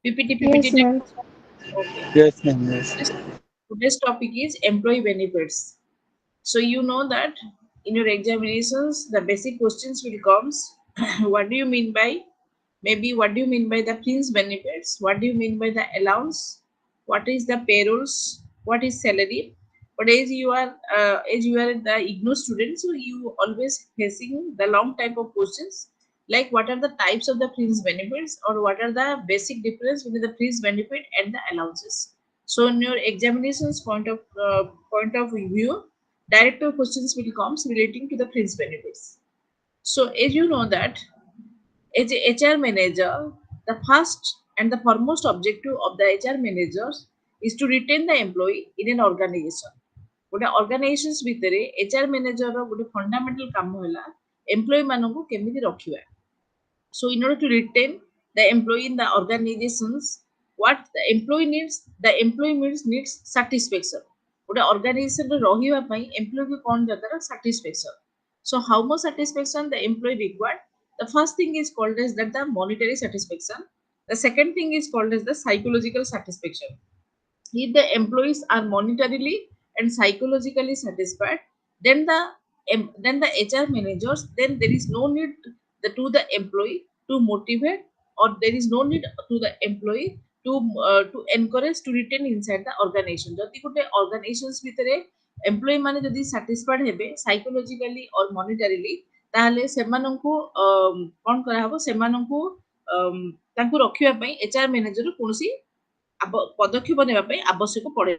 Yes, Time. ma'am. Okay. Yes, ma'am. Yes. Today's today's topic is employee benefits. So you know that in your examinations, the basic questions will comes. What do you mean by maybe what do you mean by the fringe benefits? What do you mean by the allowance? What is the payrolls? What is salary? But as you are the IGNOU student, so you always facing the long type of questions like what are the types of the fringe benefits or what are the basic difference between the fringe benefit and the allowances. So in your examinations point of view, director questions will comes relating to the fringe benefits. So as you know that as a HR manager, the first and the foremost objective of the HR managers is to retain the employee in an organization. ଗୋଟେ organisations ଭିତରେ HR manager ଗୋଟେ fundamental କାମ ହେଲା employee ମାନଙ୍କୁ କେମିତି ରଖିବା. So in order to retain the employee in the organizations, what the employee needs satisfaction. ଗୋଟେ ଅର୍ଗାନାଇଜେସନରେ ରହିବା ପାଇଁ ଏମ୍ପ୍ଲୟୀକୁ କ'ଣ ଦରକାର satisfaction. So how much satisfaction the employee required? The first thing is called as that the monetary satisfaction. The second thing is called as the psychological satisfaction. If the employees are monetarily and psychologically satisfied, then the HR managers, then there is no need to the employee to motivate, or there is no need to the employee to encourage to retain inside the organization. যদি ଗୋଟେ organizations ভিতরে employee ମାନେ ଯଦି satisfied ହେବେ psychologically or monetarily, ତାହେଲେ ସେମାନଙ୍କୁ କ'ଣ କରାହବ, ସେମାନଙ୍କୁ ତାଙ୍କୁ ରଖିବା ପାଇଁ HR manager କୌଣସି ପଦକ୍ଷେପ ନେବା ପାଇଁ ଆବଶ୍ୟକ ପଡେ.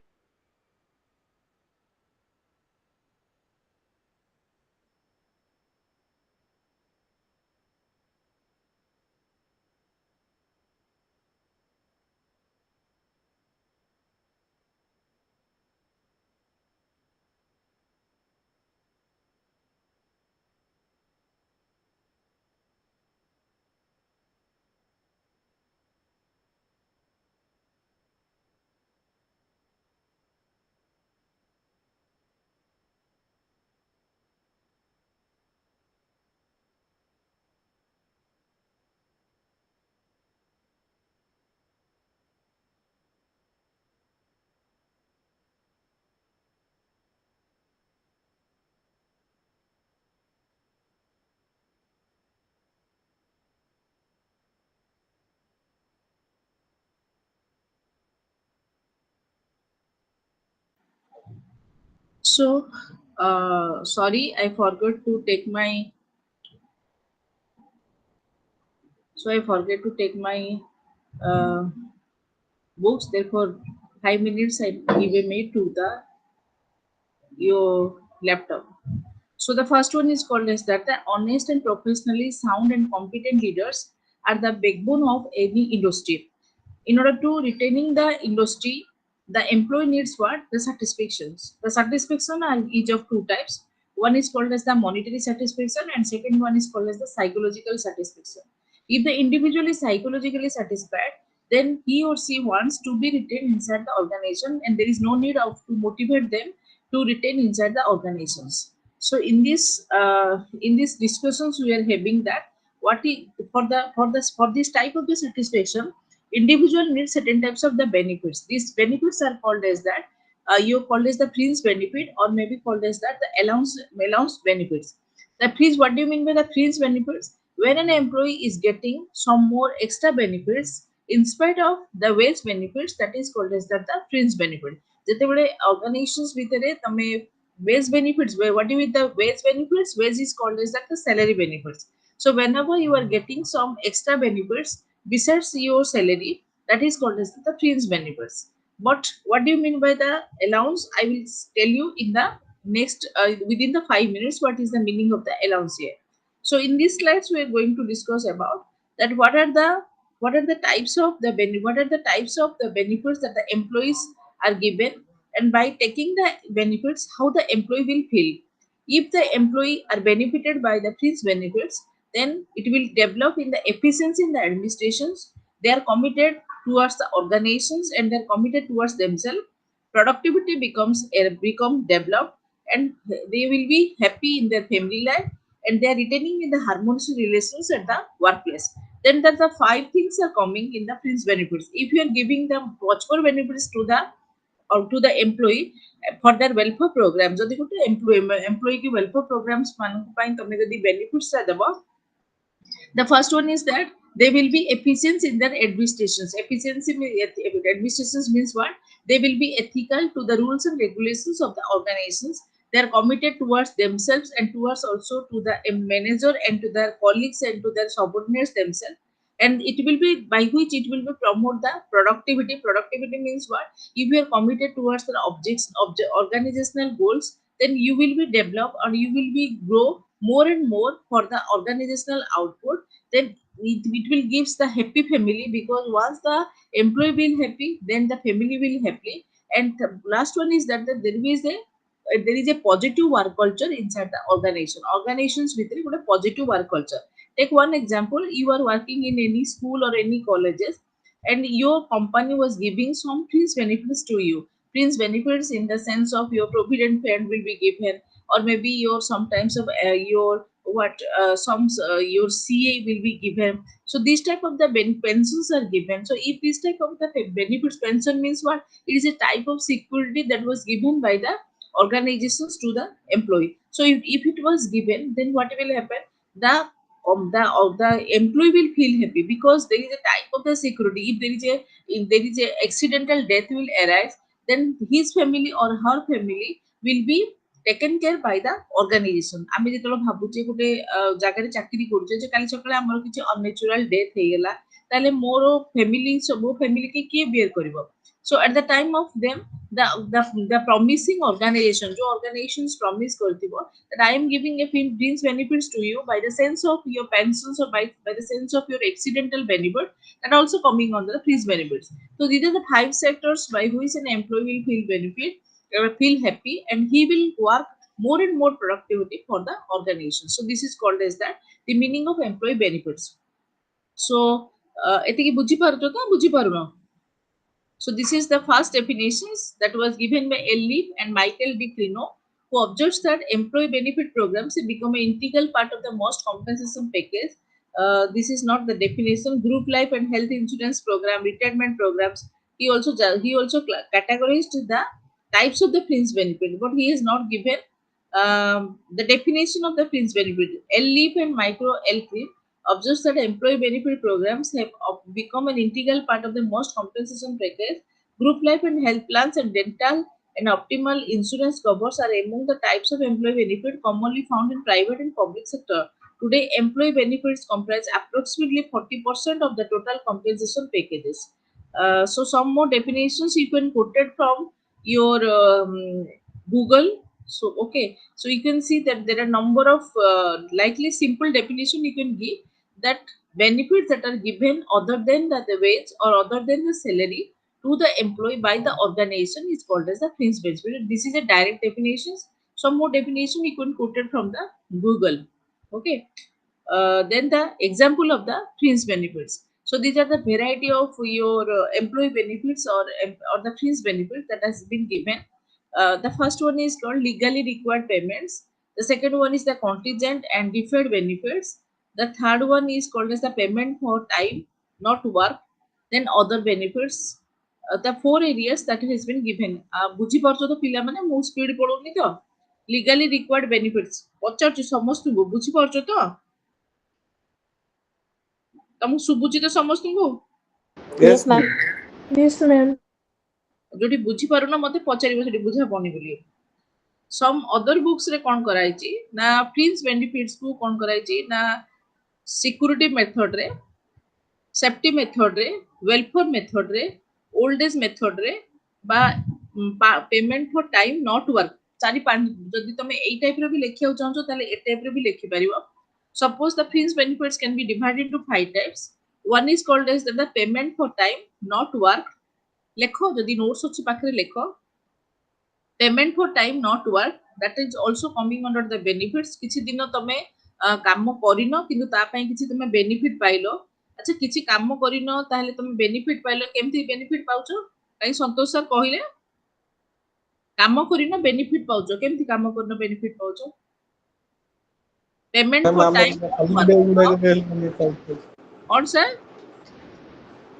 So, sorry, I forgot to take my. So I forget to take my uh, books. Therefore, 5 minutes I give a maid to the your laptop. So the first one is called as that the honest and professionally sound and competent leaders are the backbone of any industry. In order to retaining the industry, the employee needs what? The satisfactions. The satisfaction are each of two types. One is called as the monetary satisfaction and second one is called as the psychological satisfaction. If the individual is psychologically satisfied, then he or she wants to be retained inside the organization and there is no need of to motivate them to retain inside the organizations. So in these discussions we are having that for this type of the satisfaction, individual needs certain types of the benefits. These benefits are called as that you called as the fringe benefit or maybe called as that the allowance benefits. The fringe, what do you mean by the fringe benefits? When an employee is getting some more extra benefits in spite of the wage benefits, that is called as that the fringe benefit. ଯେତେବେଳେ organizations ଭିତରେ ତମେ wage benefits, what do you mean the wage benefits? Wage is called as that the salary benefits. So whenever you are getting some extra benefits besides your salary, that is called as the fringe benefits. But what do you mean by the allowance? I will tell you in the next within the 5 minutes what is the meaning of the allowance here. So in these slides we are going to discuss about that what are the types of the what are the types of the benefits that the employees are given, and by taking the benefits how the employee will feel. If the employee are benefited by the fringe benefits, then it will develop in the efficiency in the administrations. They are committed towards the organizations and they are committed towards themselves. Productivity become developed, and they will be happy in their family life, and they are retaining in the harmonious relations at the workplace. then that the five things are coming in the fringe benefits. If you are giving them voucher benefits to the or to the employee for their welfare programs, जदि गोटे employee की welfare programs मानक pine तमे जदि benefits रा देबो, the first one is that they will be efficient in their administrations. Administrations means what? They will be ethical to the rules and regulations of the organizations. They are committed towards themselves and towards also to the manager and to their colleagues and to their subordinates themselves. And it will be by which it will be promote the productivity. Productivity means what? If you are committed towards the organizational goals, then you will be developed or you will be grow more and more for the organizational output. Then it will gives the happy family, because once the employee will happy, then the family will happy. And the last one is that there is a positive work culture inside the organizations with a positive work culture. Take one example: you are working in any school or any colleges, and your company was giving some fringe benefits to you. Fringe benefits in the sense of your provident fund will be given, or maybe your sometimes of your what some your CA will be given. So these type of the pensions are given. So if this type of the benefits, pension means what? It is a type of security that was given by the organizations to the employee. So if it was given, then what will happen? The employee will feel happy, because there is a type of the security. If there is a accidental death will arise, then his family or her family will be taken care by the organization. ଆମେ ଯେତେବେଳେ ଭାବୁଛେ ଗୋଟେ ଜାଗାରେ ଚାକିରି କରୁଛେ ଯେ କାଲି ସକାଳେ ଆମର କିଛି ଅନନେଚୁରାଲ ଡେଥ୍ ହେଇଗଲା, ତାହେଲେ ମୋର ଫ୍ୟାମିଲି ସବୁ ଫ୍ୟାମିଲି କି କିଏ ବିୟର କରିବ? So at the time of them, the the promising organization, जो organizations promise करथिबो that I am giving a fringe benefits to you by the sense of your pensions, or by the sense of your accidental benefit, that also coming under the fringe benefits. So these are the five sectors by which an employee will feel benefit, feel happy, and he will work more and more productivity for the organization. So this is called as that the meaning of employee benefits. So ଏତିକି ବୁଝିପାରୁଛ ତ ବୁଝିପାରୁନ? So this is the first definitions that was given by Elliott and Michael D. Clino, who observes that employee benefit programs have become an integral part of the most compensation package. This is not the definition. Group life and health insurance program, retirement programs. He also categorized the types of the fringe benefit, but he has not given the definition of the fringe benefit. Elliott and Micro L. Cliff observes that employee benefit programs have become an integral part of the most compensation package. Group life and health plans and dental and optimal insurance covers are among the types of employee benefit commonly found in private and public sector. Today, employee benefits comprise approximately 40% of the total compensation packages. So, some more definitions you can quote it from your Google. So, okay, so you can see that there are number of likely simple definition you can give, that benefits that are given other than the wage or other than the salary to the employee by the organization is called as the fringe benefit. This is a direct definition. Some more definition you can quote it from the Google. Okay. Then the example of the fringe benefits. So these are the variety of your employee benefits or the fringe benefits that has been given. The first one is called legally required payments. The second one is the contingent and deferred benefits. The third one is called as the payment for time not work. Then other benefits. The four areas that has been given. ବୁଝିପାରୁଛ ତ ପିଲାମାନେ? ମୁଁ speed ପଢଉନି ତ? Legally required benefits ପଚାରୁଛି ସମସ୍ତଙ୍କୁ, ବୁଝିପାରୁଛ ତ? ତମକୁ ଶୁଭୁଛି ତ ସମସ୍ତଙ୍କୁ? Yes, ma'am. Yes, ma'am. ଯୋଉଠି ବୁଝିପାରୁନ ମତେ ପଚାରିବ ସେଠି ବୁଝା ପଡୁନି ବୋଲି. ସମ୍ ଅଦର ବୁକ୍ସ ରେ କଣ କରାଯାଇଛି ନା ଫ୍ରିଞ୍ଜ ବେନିଫିଟ୍ସ କୁ କଣ କରାଯାଇଛି ନା ସିକ୍ୟୁରିଟି ମେଥଡ ରେ, ସେଫ୍ଟି ମେଥଡ ରେ, ୱେଲଫେୟାର ମେଥଡ ରେ, ଓଲ୍ଡ ଏଜ ମେଥଡ ରେ ବା payment for time not work, ଚାରି ପାଞ୍ଚ ଯଦି ତମେ ଏଇ ଟାଇପ ର ବି ଲେଖିବାକୁ ଚାହୁଁଛ ତାହେଲେ ଏ ଟାଇପ ର ବି ଲେଖିପାରିବ. Suppose the fringe benefits can be divided into 5 types. One is called as the payment for time not work. ଲେଖ ଯଦି notes ଅଛି ପାଖରେ ଲେଖ. Payment for time not work, that is also coming under the benefits. କିଛି ଦିନ ତମେ କାମ କରିନ କିନ୍ତୁ ତା ପାଇଁ କିଛି ତମେ ବେନିଫିଟ ପାଇଲ. ଆଚ୍ଛା କିଛି କାମ କରିନ ତାହେଲେ ତମେ ବେନିଫିଟ ପାଇଲ, କେମିତି ବେନିଫିଟ ପାଉଛ? କାହିଁ ସନ୍ତୋଷ ସାର୍ କହିଲେ କାମ କରିନ ବେନିଫିଟ ପାଉଛ, କେମିତି କାମ କରିନ ବେନିଫିଟ ପାଉଛ? Payment for time not work. कौन सर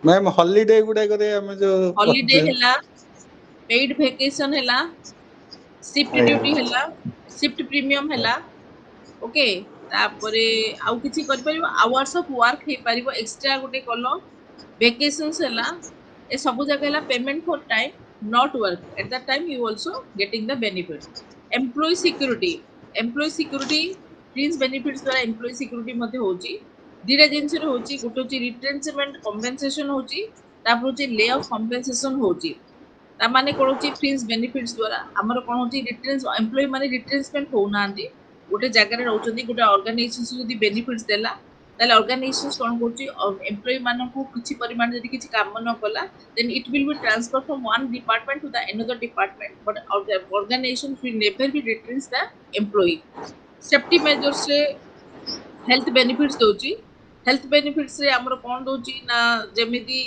मैम हॉलीडे गुडा करे हम जो हॉलीडे हैला पेड वेकेशन हैला शिफ्ट ड्यूटी हैला शिफ्ट प्रीमियम हैला ओके तापरे आउ किछि कर परिबो आवर्स ऑफ वर्क हे परिबो एक्स्ट्रा गोटे कलो वेकेशंस हैला ए सब जगह हैला payment for time not work at that time you also getting the benefit employ security fringe benefits द्वारा एम्प्लॉय सिक्योरिटी मध्ये होची दिरा जिंस रे होची गोटे होची रिटेंचमेंट कंपेंसेशन होची तापर होची ले ऑफ कंपेंसेशन होची ता माने कोन होची फ्रिंज बेनिफिट्स द्वारा हमर कोन होची रिटेंस एम्प्लॉय माने रिटेंसमेंट हो नांती गोटे जगह रे रहउचंदी गोटे ऑर्गेनाइजेशन जदी बेनिफिट्स देला ताले ऑर्गेनाइजेशन कोन करची एम्प्लॉय मानकू किछि परिमाण जदी किछि काम न कला then it will be transferred from one department to the another department but the organization will never be retains the employee safety measures रे हेल्थ बेनिफिट्स दोची हेल्थ बेनिफिट्स रे हमर कोन दोची ना जेमिति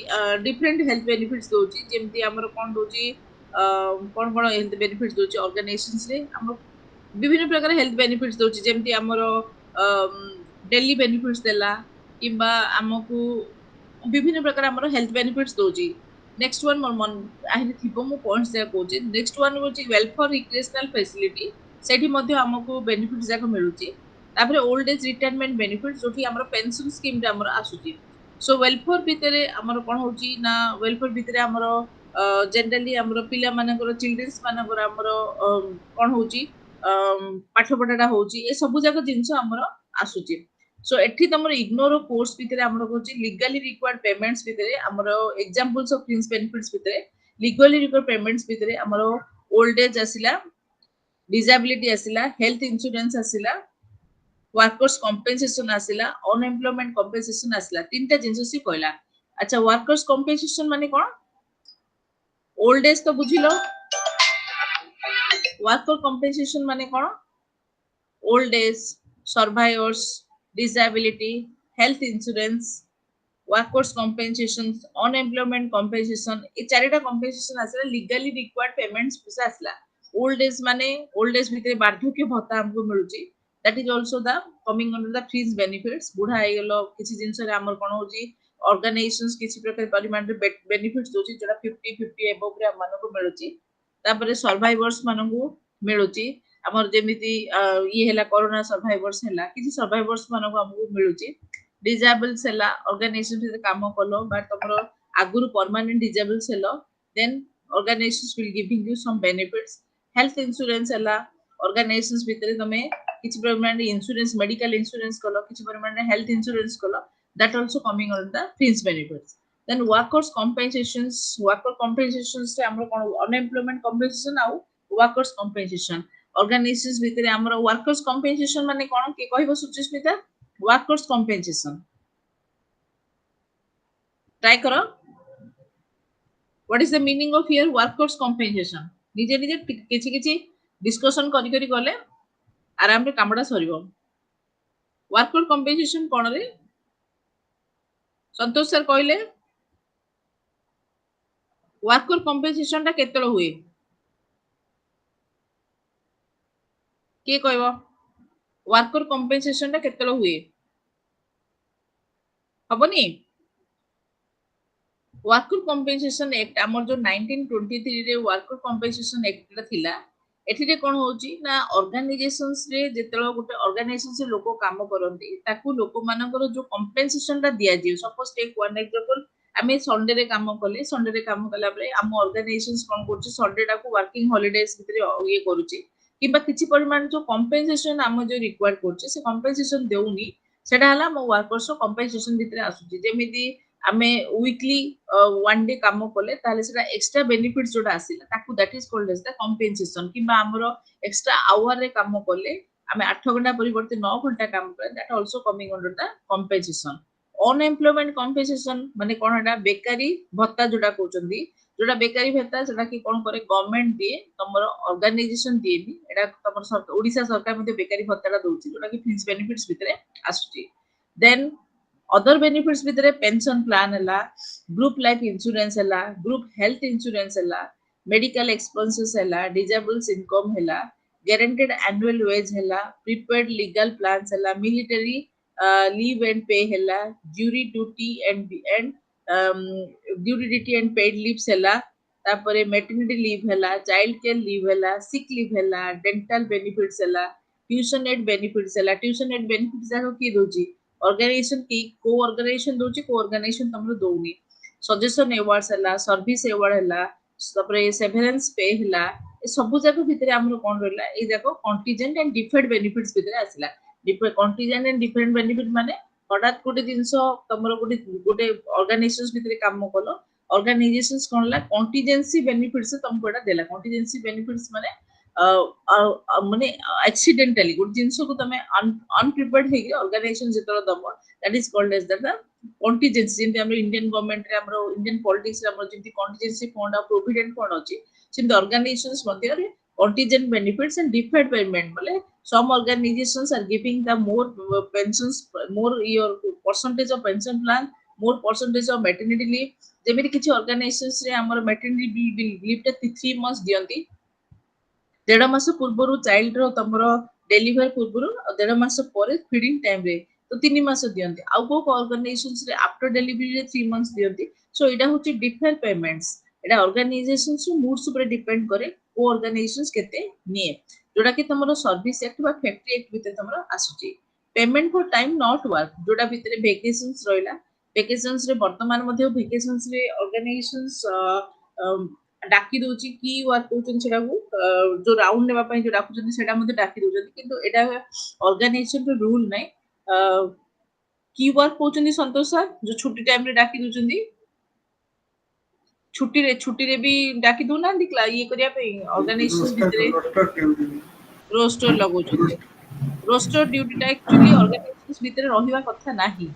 डिफरेंट हेल्थ बेनिफिट्स दोची जेमिति हमर कोन दोची कोन कोन हेल्थ बेनिफिट्स दोची organisations रे हम विभिन्न प्रकार health benefits दोची जेमिति हमर डेली बेनिफिट्स देला किंबा हमकू विभिन्न प्रकार हमर हेल्थ बेनिफिट्स दोची नेक्स्ट वन मोर मन आहि थिबो मो पॉइंट्स दे कोची नेक्स्ट वन होची वेलफेयर रिक्रिएशनल फैसिलिटी सेठी मध्ये हमकू बेनिफिट्स जाक मिलुची तापर ओल्ड एज रिटायरमेंट बेनिफिट जो कि हमर पेंशन स्कीम रे हमर आसुची सो वेलफेयर भितरे हमर कोन होची ना वेलफेयर भितरे हमर जनरली हमर पिला मानकर चिल्ड्रन्स मानकर हमर कोन होची पाठ पढाटा होची ए सब जाक जिंस हमर आसुची सो एठी तमर इग्नोर कोर्स भितरे हमर होची लीगली रिक्वायर्ड पेमेंट्स भितरे हमर एग्जांपल्स ऑफ फ्रिंज बेनिफिट्स भितरे लीगली रिक्वायर्ड पेमेंट्स भितरे हमर ओल्ड एज आसिला डिसेबिलिटी आसिला हेल्थ इंश्योरेंस आसिला वर्कर्स कंपेंसेशन आसिला अनएम्प्लॉयमेंट कंपेंसेशन आसिला तीनटा जिंस सी कहला अच्छा वर्कर्स कंपेंसेशन माने कोन ओल्ड एज तो बुझिलो वर्कर कंपेंसेशन माने कोन old age survivors disability health insurance workers compensation unemployment compensation ए चारिटा कंपेंसेशन आसिला लीगली रिक्वायर्ड पेमेंट्स आसिला ओल्ड एज माने ओल्ड एज भितरे वार्धक्य भत्ता हमको मिलुची that is also the coming under the fringe benefits बुढ़ा आइ गेलो किछि जिंस रे हमर कोन होची ऑर्गेनाइजेशंस किछि प्रकार परिमाण रे बेनिफिट्स दोची जोटा 50 एबव रे हमन को मिलुची तापरे सर्वाइवर्स मानन को मिलुची हमर जेमिति ई हैला कोरोना सर्वाइवर्स हैला किछि सर्वाइवर्स मानन को हमको मिलुची डिसेबल्स हैला ऑर्गेनाइजेशन रे काम कलो बट तमरो आगुरु परमानेंट डिसेबल्स हैलो then organisations will giving you some benefits health insurance हैला ऑर्गेनाइजेशंस भितरे तमे किछि परिमाण इंश्योरेंस मेडिकल इंश्योरेंस कलो किछि परिमाण हेल्थ इंश्योरेंस कलो that also coming on the fringe benefits then workers compensations से हमर कोन अनएम्प्लॉयमेंट कंपेंसेशन आउ वर्कर्स कंपेंसेशन ऑर्गेनाइजेशंस भितरे हमर वर्कर्स कंपेंसेशन माने कोन के कहबो सुचिस्मिता वर्कर्स कंपेंसेशन ट्राई करो what is the meaning of here workers compensation निजे निजे किछि किछि डिस्कशन करि करि गले आराम रे कामडा सरिबो वर्कर कंपेंसेशन कोन रे संतोष सर कहले वर्कर कंपेंसेशन ता केतळ हुए के कहबो वर्कर कंपेंसेशन ता केतळ हुए हबनी वर्कर कंपेंसेशन एक्ट हमर जो 1923 रे वर्कर कंपेंसेशन एक्ट थिला एथिरे कोन होची ना ऑर्गेनाइजेशंस रे जेतळ गोटे ऑर्गेनाइजेशन से लोक काम करंती ताकू लोक मानकर जो कंपेंसेशन ता दिया जे सपोज टेक वन एग्जांपल आमे संडे रे काम कले संडे रे काम कला बले हम ऑर्गेनाइजेशंस कोन करची संडे टा को वर्किंग हॉलिडेज भितरे ये करूची किबा किछि परिमाण जो कंपेंसेशन हम जो रिक्वायर करची से कंपेंसेशन देउनी सेटा हला मो वर्कर्स कंपेंसेशन भितरे आसुची जेमिति आमे वीकली वन डे काम कले ताले सेटा एक्स्ट्रा बेनिफिट्स जोटा आसिला ताकू that is called as the compensation किबा हमरो एक्स्ट्रा आवर रे काम कले आमे 8 घंटा परिवर्ते 9 घंटा काम करे that also coming under the compensation unemployment compensation माने कोन हटा बेकारी भत्ता जोटा कहउचंदी जोटा बेकारी भत्ता सेटा कि कोन करे गवर्नमेंट दिए तमरो ऑर्गेनाइजेशन दिए नी एटा तमरो सरकार ओडिसा सरकार मध्ये बेकारी भत्ताटा दउची जोटा कि फ्रिंज बेनिफिट्स भितरे आसुची देन अदर बेनिफिट्स भितरे पेंशन प्लान हला ग्रुप लाइफ इंश्योरेंस हला ग्रुप हेल्थ इंश्योरेंस हला मेडिकल एक्सपेंसेस हला डिसेबल्स इनकम हला गारंटेड एनुअल वेज हला प्रीपेड लीगल प्लान्स हला military leave and pay hela, jury duty and duty duty and paid leaves hela, तापरे maternity leave hela, child care leave hela, sick leave hela, dental benefits hela, tuition aid benefits hela. tuition aid benefits जाको की दोची organization की को organization दोची को organization तमरो दोनी suggestion awards hela, service award hela, तापरे severance pay hela, ए सब जाको भितरे हमरो कोन रहला ए जाको contingent and deferred benefits भितरे आसिला contingent and deferred benefit माने हठात गोटे जिनस तमरो गोटे गोटे ऑर्गेनाइजेशंस भितरे काम कलो ऑर्गेनाइजेशंस कोन ला कंटीजेंसी बेनिफिट्स तुमको एटा देला कंटीजेंसी बेनिफिट्स माने माने एक्सीडेंटली गोटे जिनस को तमे अनप्रिपेयर्ड हेगी ऑर्गेनाइजेशन जेतरो दबो that is called as the contingency जेंति हमरो इंडियन गवर्नमेंट रे हमरो इंडियन पॉलिटिक्स रे हमरो जेंति कंटीजेंसी फंड और प्रोविडेंट फंड अछि जेंति ऑर्गेनाइजेशंस मध्ये रे contingent benefits and deferred payment मतलब some organizations are giving the more pensions more your percentage of pension plan more percentage of maternity leave जेमेति किछि organizations रे हमर maternity leave ता 3 months दियंती 1.5 मास पूर्वरु चाइल्ड रो तमरो deliver पूर्वरु 1.5 मास परे फीडिंग टाइम रे तो 3 मास दियंती आउ को ऑर्गेनाइजेशंस रे आफ्टर डिलीवरी रे 3 मंथ्स दियंती सो एटा होची डिफर पेमेंट्स एटा ऑर्गेनाइजेशंस मूड्स ऊपर डिपेंड करे को ऑर्गेनाइजेशंस केते निए जोडा कि तमरो सर्विस एक्ट बा फैक्ट्री एक्ट भितर तमरो आसुची payment for time not work जोडा भितर वेकेशंस रहिला वेकेशंस रे वर्तमान मध्ये वेकेशंस रे ऑर्गेनाइजेशंस डाकी दोची की वर्क कोचन सेडा को जो राउंड नेबा पई जो डाकुचंती सेडा मध्ये डाकी दोचंती किंतु एडा ऑर्गेनाइजेशन रो रूल नै की वर्क कोचंती संतोष सर जो छुट्टी टाइम रे डाकी दोचंती छुट्टी रे भी डाकी दो ना दिखला ये करिया पे ऑर्गेनाइजेशन भितरे रोस्टर लगोचंती रोस्टर ड्यूटी टा एक्चुअली ऑर्गेनाइजेशंस भितरे रहिबा कथा नाही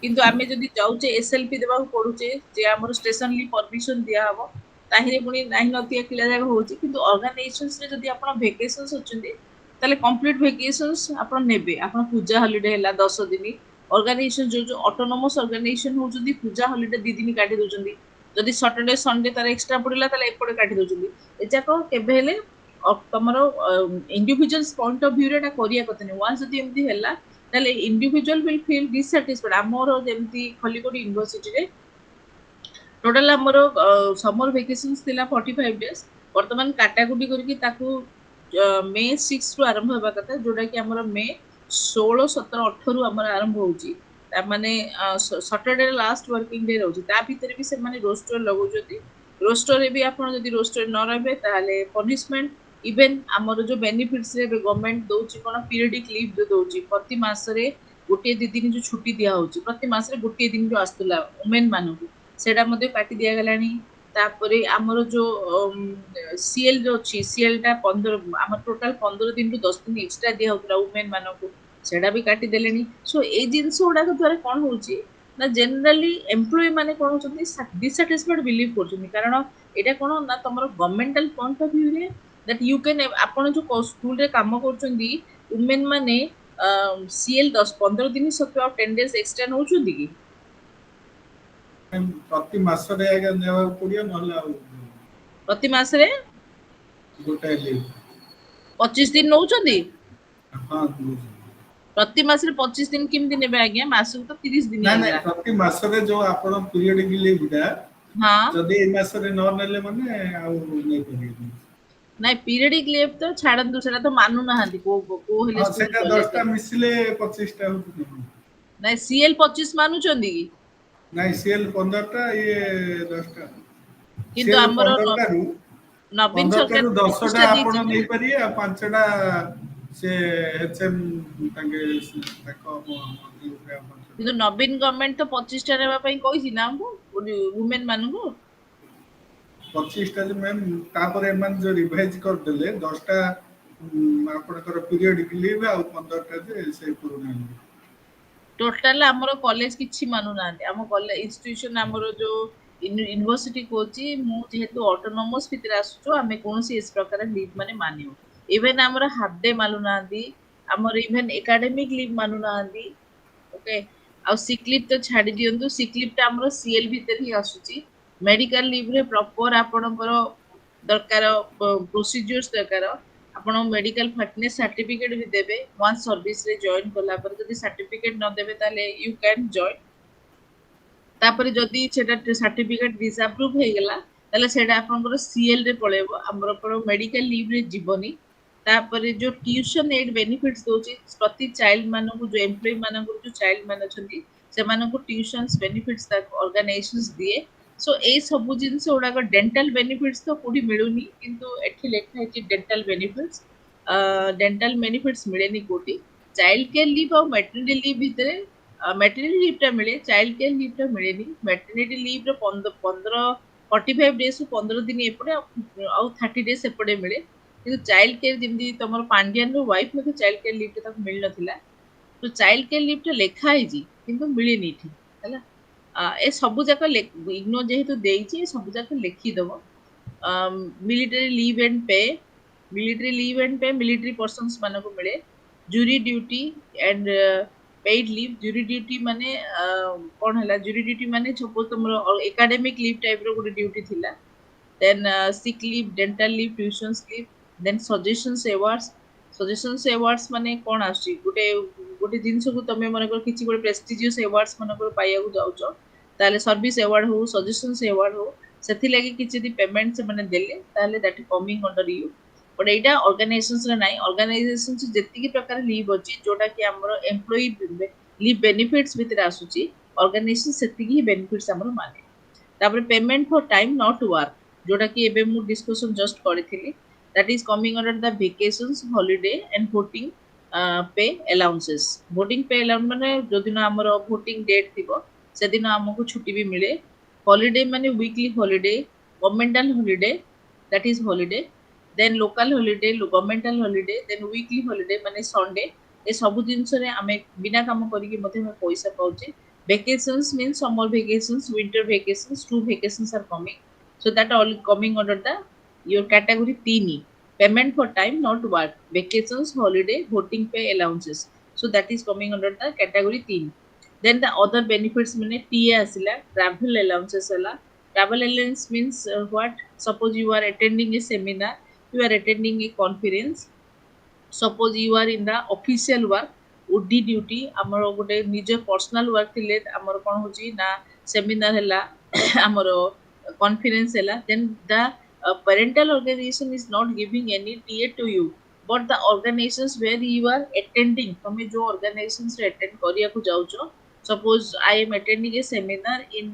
किंतु आमे जदी जाउचे एसएलपी देबा पडुचे जे हमर स्टेशनली परमिशन दिया हबो ताहिरे पुनी नाही नतिया किला जागा होची किंतु ऑर्गेनाइजेशंस रे जदी आपण वेकेशंस होचंती ताले कंप्लीट वेकेशंस आपण नेबे आपण पूजा हॉलिडे हला 10 दिन ऑर्गेनाइजेशन जो ऑटोनोमस ऑर्गेनाइजेशन होचंती पूजा हॉलिडे 2 दिन काटी दोचंती जदी सैटरडे संडे तार एक्स्ट्रा पडिला ताले एपडे काटी दोचंती एजाको केबे हेले तमरो इंडिविजुअल्स पॉइंट ऑफ व्यू रे एटा करिया कतने वन्स जदी एमती हला ताले इंडिविजुअल विल फील डिससैटिस्फाइड हमरो जेमती खलीकोट यूनिवर्सिटी रे टोटल हमरो समर वेकेशंस थिला 45 डेज वर्तमान काटाकुटी करके ताकू मे 6 रु आरंभ होबा कथा जोडा कि हमरो मे 16 17 18 रु हमर आरंभ होउची ता माने सैटरडे लास्ट वर्किंग डे रहउची ता भीतर भी से माने रोस्टर लगौजती रोस्टर रे भी आपण जदी रोस्टर न रहबे ताले पनिशमेंट इवन हमर जो बेनिफिट्स रे गवर्नमेंट दोची कोन पीरियडिक लीव जो दोची प्रति मास रे गोटे दि दिन जो छुट्टी दिया होची प्रति मास रे गोटे दिन जो आस्तला वुमेन मानु सेडा मध्ये काटी दिया गलानी तापरे हमर जो सीएल जो छी सीएल टा 15 हमर टोटल 15 दिन रु 10 दिन एक्स्ट्रा दिया होतला वुमेन मानु को सेडा भी काटी देलेनी सो ए जिंस उडा को द्वारा कोन होची ना जनरली एम्प्लॉय माने कोन होचंती डिससैटिस्फाइड बिलीव करचंती कारण एटा कोन ना तमरो गवर्नमेंटल पॉइंट ऑफ व्यू रे दैट यू कैन आपण जो स्कूल रे काम करचंती वुमेन माने सीएल 10 15 दिन सत्व 10 डेज एक्स्ट्रा नउचंती की प्रति मास रे आगे नेवा पडियो नले प्रति मास रे गोटे लीव 25 दिन नउचंती हां प्रति मास रे 25 दिन किमति नेबे आज्ञा मास तो 30 दिन ना ना प्रति मास रे जो आपण पीरियडिक लीव दा हां जदी ए मास रे न नेले माने आ नै परियो नाही पीरियडिक लीव तो छाडन दुसरा तो मानू नहांती को हेले स्कूल सेटा 10 टा मिसले 25 टा होती नाही सीएल 25 मानू चंदी की नहीं सीएल 15 टा ये 10 टा किंतु हमर नवीन सरकार 10 टा आपण नै परिए आ 5 टा से एचएम ताके ताको किंतु नवीन गवर्नमेंट तो 25 टा रेबा पई कहिछि ना हमको वुमेन मानु को 25 टा मैम तापर एमन जो रिवाइज कर देले 10 टा आपनकर पीरियडिक लीव आ 15 टा जे से पुराना टोटल हमरो कॉलेज किछि मानु ना हम कॉलेज इंस्टीट्यूशन हमरो जो यूनिवर्सिटी कोची मु जेहेतु ऑटोनोमस भितर आसुचो हमें कोनसी इस प्रकार लीव माने मानियो इवन हमरो हाफ डे मानु नांदी हमरो इवन एकेडमिक लीव मानु नांदी ओके आ सिक लीव तो छाडी दियंतु सिक लीव ता हमरो सीएल भितर ही आसुची मेडिकल लीव रे प्रॉपर आपनकर दरकार प्रोसीजर्स दरकार ଆପଣ ମେଡିକାଲ ଫିଟନେସ୍ ସାର୍ଟିଫିକେଟ୍ ବି ଦେବେ ୱାନ୍ସ ସର୍ଭିସରେ ଜଏନ୍ କଲା ପରେ। ଯଦି ସାର୍ଟିଫିକେଟ୍ ନ ଦେବେ ତାହେଲେ ୟୁ କ୍ୟାନ୍ ଜଏନ୍। ତାପରେ ଯଦି ସେଟା ସାର୍ଟିଫିକେଟ୍ ଡିସଆପ୍ରୁଭ୍ ହେଇଗଲା ତାହେଲେ ସେଇଟା ଆପଣଙ୍କର ସିଏଲ୍ରେ ପଳେଇବ, ଆମର ମେଡିକାଲ ଲିଭ୍ରେ ଯିବନି। ତାପରେ ଯୋଉ ଟ୍ୟୁସନ୍ ଏଡ୍ ବେନିଫିଟ୍ସ ଦଉଛି ପ୍ରତି ଚାଇଲ୍ଡ ମାନଙ୍କୁ, ଯୋଉ ଏମ୍ପ୍ଲୟି ମାନଙ୍କର ଯୋଉ ଚାଇଲ୍ଡ ମାନେ ଅଛନ୍ତି ସେମାନଙ୍କୁ ଟ୍ୟୁସନ୍ସ ବେନିଫିଟ୍ସ ଅର୍ଗାନାଇଜେସନ୍ସ ଦିଏ। ସୋ ଏଇ ସବୁ ଜିନିଷ ଗୁଡାକ ଡେଣ୍ଟାଲ ବେନିଫିଟ୍ସ ତ କୋଉଠି ମିଳୁନି, କିନ୍ତୁ ଏଠି ଲେଖା ହେଇଛି ଡେଣ୍ଟାଲ ବେନିଫିଟ୍ସ। ଡେଣ୍ଟାଲ ବେନିଫିଟ୍ସ ମିଳେନି କୋଉଠି। ଚାଇଲ୍ଡ କେୟାର ଲିଭ୍ ଆଉ ମେଟର୍ନିଟି ଲିଭ୍ ଭିତରେ ମେଟର୍ନିଟି ଲିଭ୍ଟା ମିଳେ, ଚାଇଲ୍ଡ କେୟାର ଲିଭ୍ଟା ମିଳେନି। ମେଟର୍ନିଟି ଲିଭ୍ର 45 ଡେଜ୍ରୁ 15 ଦିନ ଏପଟେ ଆଉ 30 ଡେଜ୍ ଏପଟେ ମିଳେ। କିନ୍ତୁ ଚାଇଲ୍ଡ କେୟାର ଯେମିତି ତମର ପାଣ୍ଡିଆନର ୱାଇଫ୍ ମଧ୍ୟ ଚାଇଲ୍ଡ କେୟାର ଲିଭ୍ଟା ତାକୁ ମିଳିନଥିଲା। ତ ଚାଇଲ୍ଡ କେୟାର ଲିଭ୍ଟା ଲେଖା ହେଇଛି କିନ୍ତୁ ମିଳିନି ଏଠି ହେଲା। ଏ ସବୁ ଯାକ ଇଗ୍ନୋ ଯେହେତୁ ଦେଇଛି ଏ ସବୁ ଯାକ ଲେଖିଦବ। Military leave and pay, military persons ମାନଙ୍କୁ ମିଳେ। Jury duty and paid leave, jury duty माने कौन है जूरी ड्यूटी माने सपोज तुम एकेडमिक लीव टाइप रो गोटे ड्यूटी थिला। Then sick leave, dental leave, tuitions leave, then suggestions awards माने कौन आछि गोटे गोटे जिंस को तमे मन को किछि गोटे प्रेस्टिजियस अवार्ड्स मन को पाइया को जाउचो ताले सर्विस अवार्ड हो, सजेशंस अवार्ड हो, सेथि लागि किछि दि पेमेंट से माने देले ताले that coming under you. But Etah organisations रे नाही, ऑर्गेनाइजेशंस जेतिकी प्रकार लीव अछि जोटा कि हमरो एम्प्लॉई लीव बेनिफिट्स भितर आसुची, ऑर्गेनाइजेशन सेतिकी ही बेनिफिट्स हमरो माने। तापर payment for time not work जोटा कि एबे मु डिस्कशन जस्ट करथिली, that is coming under the vacations, holiday and voting pay allowances. Voting pay allowance माने जो दिन हमरो वोटिंग डेट थिबो से दिन हमको छुट्टी भी मिले। हॉलिडे माने weekly holiday, governmental holiday, that is holiday, then local holiday, governmental holiday, then weekly holiday माने संडे। ए सब जिनस रे आमे बिना काम करिके मध्ये हम पैसा पाउचे। Vacations means summer vacations, winter vacations, 2 vacations are coming. So that all coming under the your category 3. Payment for time not work, vacations, holiday, voting pay allowances. So that is coming under the category 3. Then the other benefits mean TA asila, travel allowances ala. Travel allowance means what? Suppose you are attending a seminar, you are attending a conference, suppose you are in the official work, OD duty, ଆମର ଗୋଟେ ନିଜ personal work थिले ଆମର कोन होची ना seminar हैला ଆମର conference हैला, then the parental organization is not giving any TA to you, but the organizations where you are attending, तमे जो organizations रे attend करिया को जाउचो, suppose I am attending a seminar in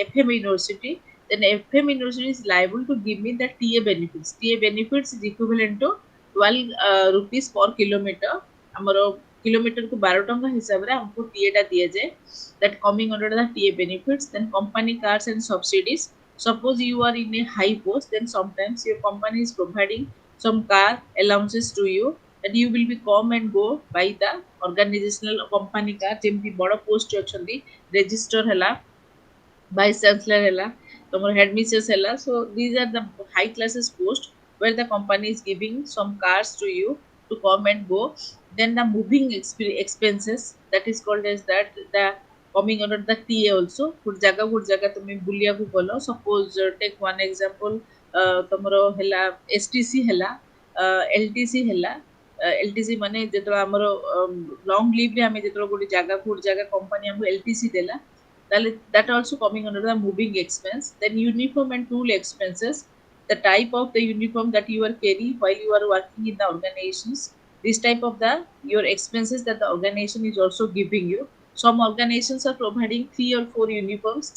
FM University, then FM University is liable to give me the TA benefits. TA benefits is equivalent to 12 rupees per kilometer। हमरो kilometre को 12 टंका हिसाब रे हमको TA टा दिए जाए, that coming under the TA benefits। then company cars and subsidies, suppose you are in a high post, then sometimes your company is providing some car allowances to you, that you will be come and go by the organizational company car। जेमती बड़ post अछंती, register हला, vice chancellor hela, tomar head mistress hela, so these are the high classes post where the company is giving some cars to you to come and go। then the moving expenses, that is called as that the coming under the TA also। good jaga tumi buliya ku golo, suppose take one example, tomaro hela STC hela, LTC hela। LTC माने जेतरा हमरो long leave रे हमें जेतरा गोटी जागा good जागा company हमको LTC देला, that also coming under the moving expense। then uniform and tool expenses, the type of the uniform that you are carrying while you are working in the organizations, this type of the your expenses that the organization is also giving you। some organizations are providing 3 or 4 uniforms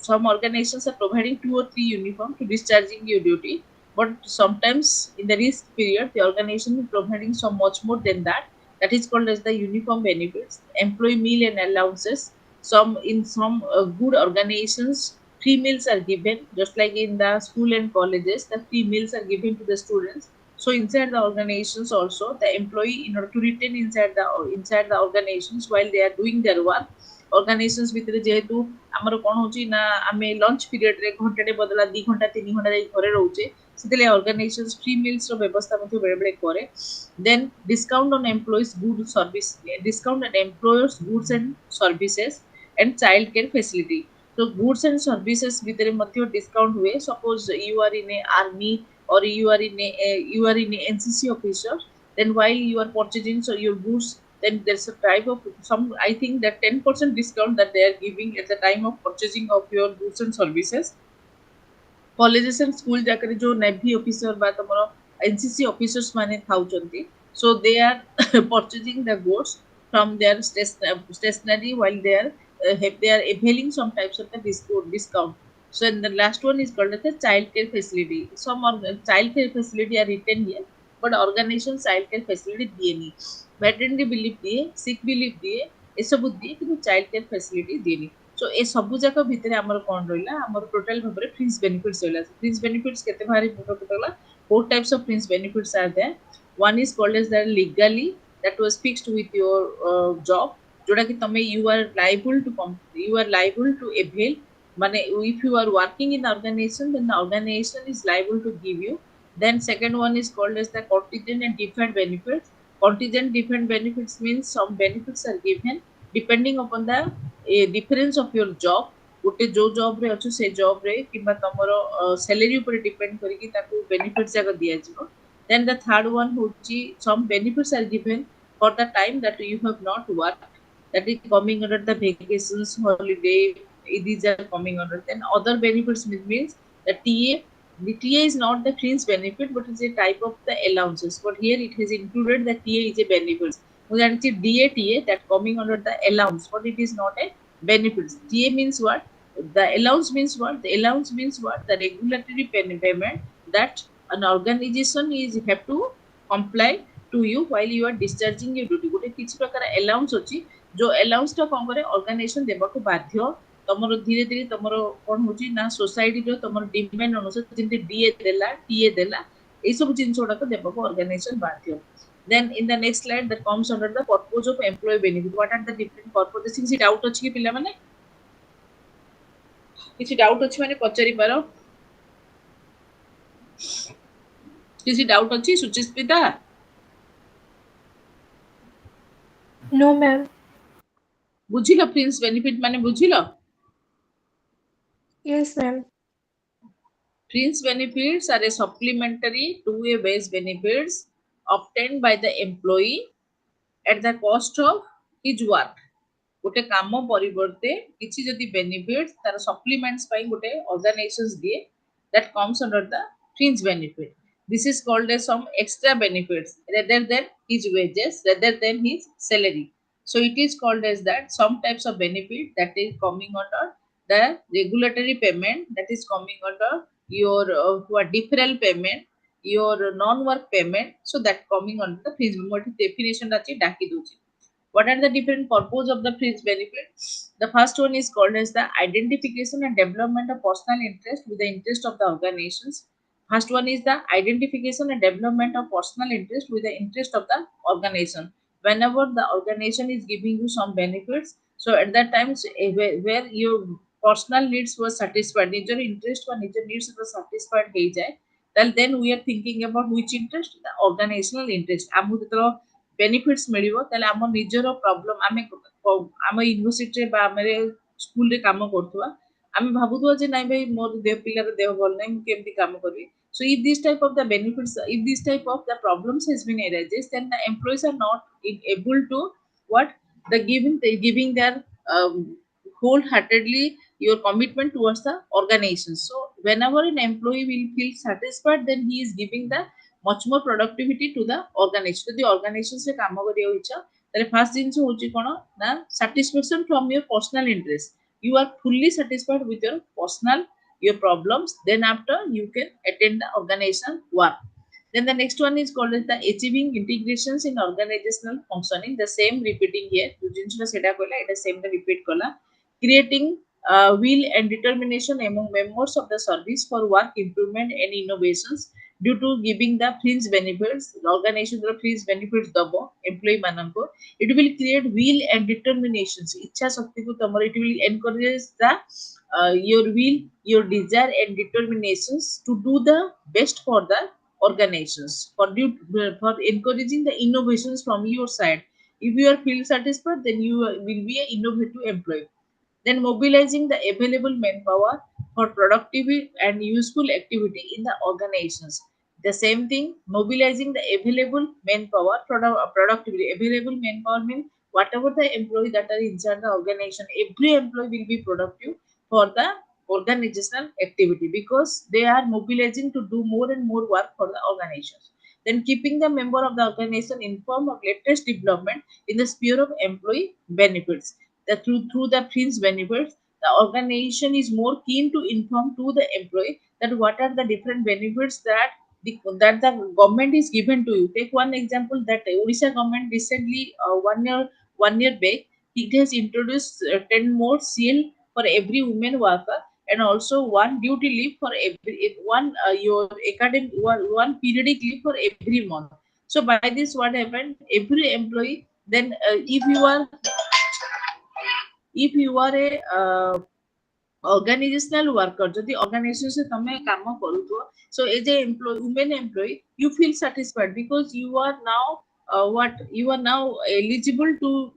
some organizations are providing 2 or 3 uniform to discharging your duty, but sometimes in the risk period the organization is providing so much more than that, that is called as the uniform benefits। employee meal and allowances, some good organizations free meals are given, just like in the school and colleges the free meals are given to the students। so inside the organizations also the employee, in order to retain inside the organizations while they are doing their work, organizations भितर जेहेतु हमर कोन होची ना आमे lunch period रे घंटाटे बदला 2 घंटा 3 घंटा जाई घरे रहउचे, सेतले ऑर्गेनाइजेशंस फ्री मील्स रो व्यवस्था मध्ये बेले बेले करे। then discount on employees good service, discount on employers goods and services and child care facility। so goods and services भितर मध्ये डिस्काउंट हुए, suppose you are in a army or you are in a NCC officer, then while you are purchasing so your goods, then there's a type of some, I think that 10% discount that they are giving at the time of purchasing of your goods and services. Colleges and school जाकर जो navy officer बा तमरो NCC officers माने थाउचंती, so they are purchasing the goods from their stationery while they are availing some types of the discount. So and the last one is called as the child care facility. Some child care facility are written here, but organization child care facility दिएनी, maternity leave दिए, sick leave दिए, ये सब दिए किंतु child care facility दिएनी. सो ए सबु जाक भितर आमर कौन रहा आमर टोटल भाव में फ्रिंज बेनिफिट्स रहा. फ्रिंज बेनिफिट्स केते भारी मुंड पिटला. Four types of fringe benefits are there. One is called as that legally, that was fixed with your job, जोटा कि तमे you are liable to avail, माने if you are working in organization then the organization is liable to give you. Then second one is called as the contingent and deferred benefits. Contingent deferred benefits means some benefits are given depending upon the difference of your job. गोटे जो job रे अच्छो से job रे किबा तमरो salary ऊपर depend करिकि ताकू benefits जाक दिया जिवो. Then the third one होची some benefits are given for the time that you have not worked, that is coming under the vacations, holiday, these are coming under. Then other benefits means the TA. The TA is not the fringe benefit but is a type of the allowances, but here it has included the TA is a benefit. We जानते DA that coming under the allowance, but it is not a benefits. TA means what? The allowance means what? The allowance means what? The regulatory payment that an organization is have to comply to you while you are discharging your duty. गोटे किसी प्रकार allowance अछि जो allowance टा कौन करे organization देबा को बाध्य. तमरो धीरे धीरे तमरो कौन होची ना सोसाइटी जो तमरो डिमांड अनुसार जिंदे डीए देला टीए देला ए सब जिंस ओडा को देबा को organization बाध्य. Then in the next slide that comes under the purpose of employee benefit. What are the different purposes? किसी doubt अछि कि पिला माने किसी डाउट अछि माने पचारि पारो. किसी डाउट अछि सुचिस्मिता? No, ma'am. बुझिलो फ्रिंज बेनिफिट माने बुझिलो? Yes, ma'am. Fringe benefits are a supplementary to a base benefits obtained by the employee at the cost of his work. गोटे काम परिवर्ते किछि जदि बेनिफिट्स तार सप्लीमेंट्स पाई गोटे ऑर्गेनाइजेशंस दिए, that comes under the fringe benefit. This is called as some extra benefits rather than his wages, rather than his salary. So it is called as that some types of benefit that is coming under the regulatory payment, that is coming under your deferral payment, your non-work payment. So that coming under the fringe. What definition achi daki dochi. What are the different purpose of the fringe benefit? The first one is called as the identification and development of personal interest with the interest of the organizations. First one is the identification and development of personal interest with the interest of the organization. Whenever the organization is giving you some benefits, so at that time where your personal needs were satisfied, निजर interest or निजर needs were satisfied हो जाए, then we are thinking about which interest? The organizational interest. आमु तो benefits मिलिबो ताले हम निजर problem आम यूनिवर्सिटी बा आमे स्कूल रे काम करथुवा, आमे भाबुथुवा जे नाइ भाई मोर देह पिलार देह भल नै मु केमति काम करबी. So if this type of the benefits, if this type of the problems has been arises, then the employees are not able to what the giving their wholeheartedly your commitment towards the organization. So whenever an employee will feel satisfied, then he is giving the much more productivity to the organization. The organization से काम करियो इच्छा ताले first जिंस होची कोन ना satisfaction from your personal interest. You are fully satisfied with your personal your problems, then after you can attend the organization work. Then the next one is called as the achieving integrations in organizational functioning. The same repeating here. जो जिंस सेटा कहला एटा same टा repeat कला. Creating will and determination among members of the service for work improvement and innovations due to giving the fringe benefits. The organization the fringe benefits दबो employee माननको, it will create will and determinations. इच्छा शक्ति को तमर it will encourage the your will, your desire and determinations to do the best for the organizations, for encouraging the innovations from your side. If you are feel satisfied, then you will be an innovative employee. Then mobilizing the available manpower for productive and useful activity in the organizations. The same thing, mobilizing the available manpower, productivity. Available manpower means whatever the employee that are inside the organization, every employee will be productive for the organizational activity because they are mobilizing to do more and more work for the organization. Then keeping the member of the organization informed of latest development in the sphere of employee benefits. Through the fringe benefits, the organization is more keen to inform to the employee that what are the different benefits that the government is given to you. Take one example that Odisha government recently, 1 year back, it has introduced 10 more CL for every women worker and also one duty leave for one your academic one periodic leave for every month. So by this, what happened? Every employee then if you are a organizational worker, ଯଦି organization ତମେ କାମ କରୁଥିବ, so as a employee, women employee, you feel satisfied because you are now you are now eligible to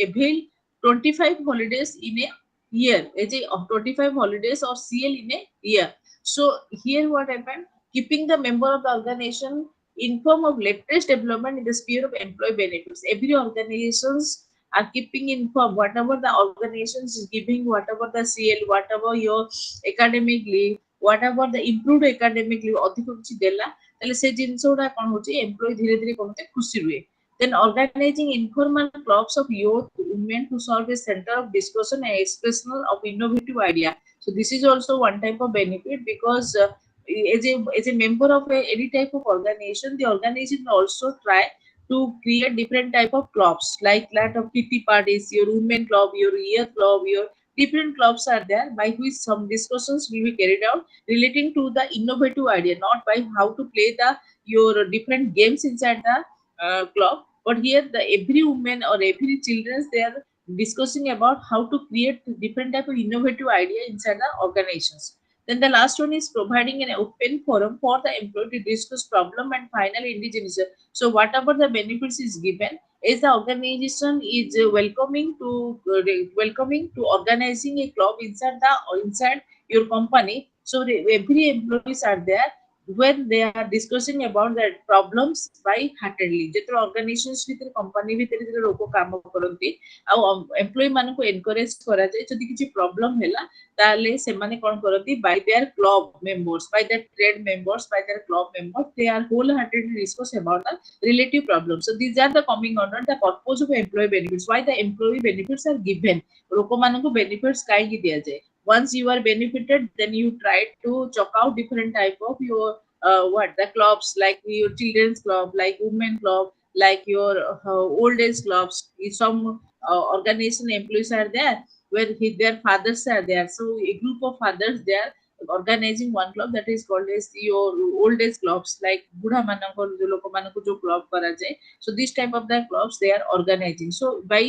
avail 25 holidays in a year, as a 25 holidays or CL in a year. So here what happened, keeping the member of the organization informed of latest development in the sphere of employee benefits. Every organizations are keeping informed whatever the organization is giving, whatever the CL, whatever your academic leave, whatever the improved academic leave ଅଧିକ କିଛି ଦେଲା, ତାହେଲେ ସେ ଜିନିଷ ଗୁଡା କଣ ହଉଛି, employee ଧୀରେ ଧୀରେ କଣ ହଉଛି, ଖୁସି ରୁହେ. Then organizing informal clubs of youth women to serve as center of discussion and expression of innovative idea. So this is also one type of benefit because as a member of any type of organization, the organization also try to create different type of clubs like that of kitty parties, your women club, your year club, your different clubs are there by which some discussions will be carried out relating to the innovative idea, not by how to play the your different games inside the club, but here the every woman or every children they are discussing about how to create different type of innovative idea inside the organizations. Then the last one is providing an open forum for the employee to discuss problem and final indigenous. So whatever the benefits is given, is the organization is welcoming to organizing a club inside your company. So every employees are there when they are discussing about the problems by heartedly. ଯେତେବେଳେ organizations ଭିତରେ company ଭିତରେ ଯେତେବେଳେ ଲୋକ କାମ କରନ୍ତି ଆଉ employee ମାନଙ୍କୁ encourage କରାଯାଏ ଯଦି କିଛି problem ହେଲା ତାହେଲେ ସେମାନେ କଣ କରନ୍ତି, by their club members, by their trade members, by their club members, they are wholeheartedly discuss about the relative problems. So these are the coming under the purpose of employee benefits. Why the employee benefits are given? ଲୋକମାନଙ୍କୁ benefits କାହିଁକି ଦିଆଯାଏ? Once you are benefited, then you try to chalk out different type of your what the clubs, like your children's club, like women club, like your old age clubs. Some organization employees are there where their fathers are there, so a group of fathers they are organizing one club that is called as your old age clubs, like बुढ़ा मानक लोक मानक जो club करा जाए. So this type of the clubs they are organizing. So by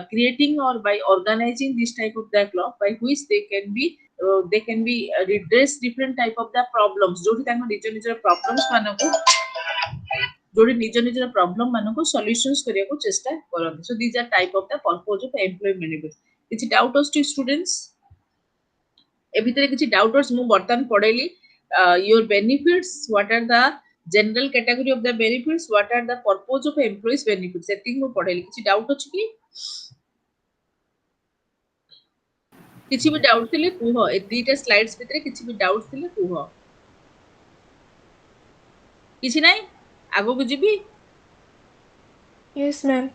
creating or by organizing this type of the club by which they can be redress different type of the problems जोटी तांको निज निज problems मानको जोटी निज निज problem मानको solutions करिया को चेष्टा करन. So these are type of the purpose of employee benefits. किछि डाउट अछि स्टूडेंट्स? ए भितरे किछि डाउट अछि मु बर्तन पढेली your benefits, what are the general category of the benefits, what are the purpose of employees benefits, setting मु पढेली. किछि doubt अछि कि? किछि भी डाउट थिले कुह, ए दीटा स्लाइड्स भितरे किछि भी डाउट थिले कुह. किछि नै आगो को जिबी. Yes, ma'am.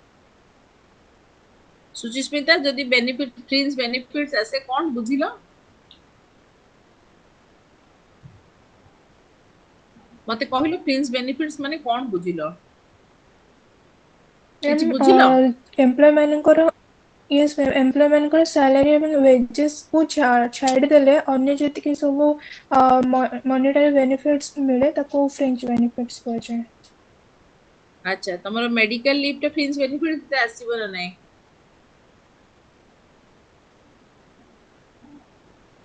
सुचिस्मिता जदि बेनिफिट फ्रिंज बेनिफिट्स ऐसे कोन बुझिलो? मते कहिलो फ्रिंज बेनिफिट्स माने कोन बुझिलो? किछि बुझिलो? एम्प्लॉय मानकर yes ma'am, एम्प्लॉय मानकर सैलरी एवं वेजेस को छाड़ देले अन्य जति सब मॉनेटरी बेनिफिट्स मिले ताको फ्रिंज बेनिफिट्स कहै छै. अच्छा तमरो मेडिकल लीव टे फ्रिंज बेनिफिट्स ते आसीबो ना नै?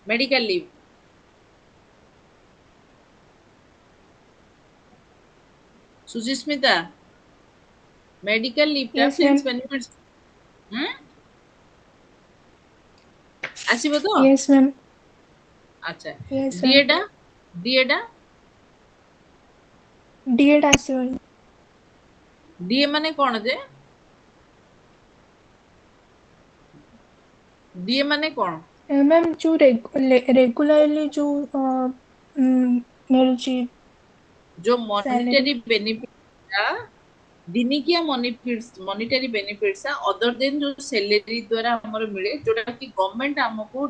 Medical leave Suchismita medical leave टा Yes, फ्रिंज ma'am. बेनिफिट्स आसीबो तो? Yes, ma'am. अच्छा Yes, ma'am. डीएडा DA ଟା ଆସିବନି। DA माने कोन जे DA माने कोन मैम जो रेगुलरली जो मिलुची जो सैलरी मॉनेटरी बेनिफिट दिनिकिया मॉनेटरी बेनिफिट्स अदर देन जो सैलरी द्वारा हमर मिले जोटा कि गवर्नमेंट हमको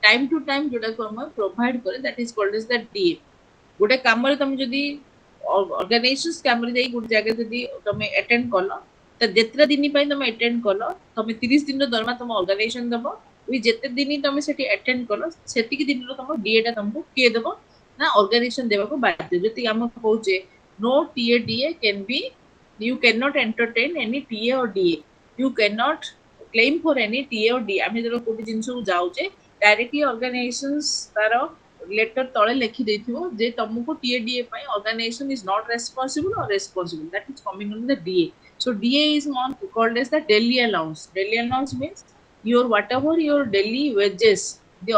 टाइम टू टाइम जोटा को हम प्रोवाइड करे that is called as the DA गोटे काम रे तुम जदी ऑर्गेनाइजेशंस काम रे जाई गोटे जगह जदी तुम अटेंड करलो त जेतरा दिन पई तुम अटेंड करलो तुम 30 दिन रो दरमा तुम ऑर्गेनाइजेशन दबो वी जेते दिन तुम सेठी अटेंड करलो सेति कि दिन रो तुम डीए टा तुमको के देबो ना ऑर्गेनाइजेशन देबा को बाध्य जति हम कहूचे no TA DA can be you cannot entertain any TA or DA. You cannot claim for any TA or DA. आमे जरो कोटी जिंसु जाउचे डायरेक्टली ऑर्गेनाइजेशंस तारो लेटर तळे लिखि देथिबो जे तुमको TA DA पय ऑर्गेनाइजेशन इज नॉट रेस्पोंसिबल और responsible that is coming on the DA. So DA is called as the daily allowance. Daily allowance means your whatever your daily wages the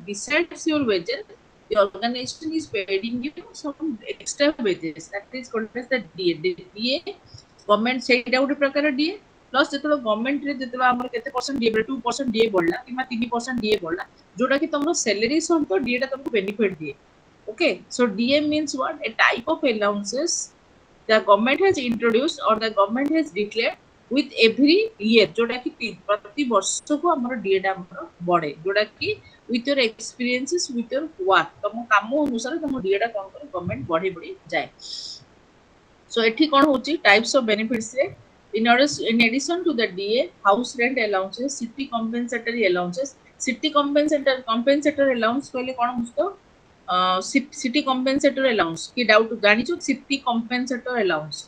besides your wages the organization is paying you some extra wages that is called as the DA. DA government सेटा गोटे प्रकार DA plus जेतलो government रे जेतलो हमर केते percent DA 2% DA बढ़ला keema 3% DA बढ़ला जोटा कि तुमरो सैलरी सहित डीए टा तुमको बेनिफिट दिए okay so DA means what A type of allowances the government has introduced or the government has declared with every year जोटा कि प्रति वर्ष को हमर डीए टा हमर बढ़े जोटा कि with your experiences with your work तुम काम अनुसार तुम डीए टा कोन कर गवर्नमेंट बढ़ी बढ़ी जाए so एठी कोन होची टाइप्स ऑफ बेनिफिट्स रे in addition to the DA house rent allowances city compensatory allowances city compensator allowance कहले कोन बुझतो सिटी कॉम्पेंसेटर अलाउंस की डाउट जानी छु सिटी कॉम्पेंसेटर अलाउंस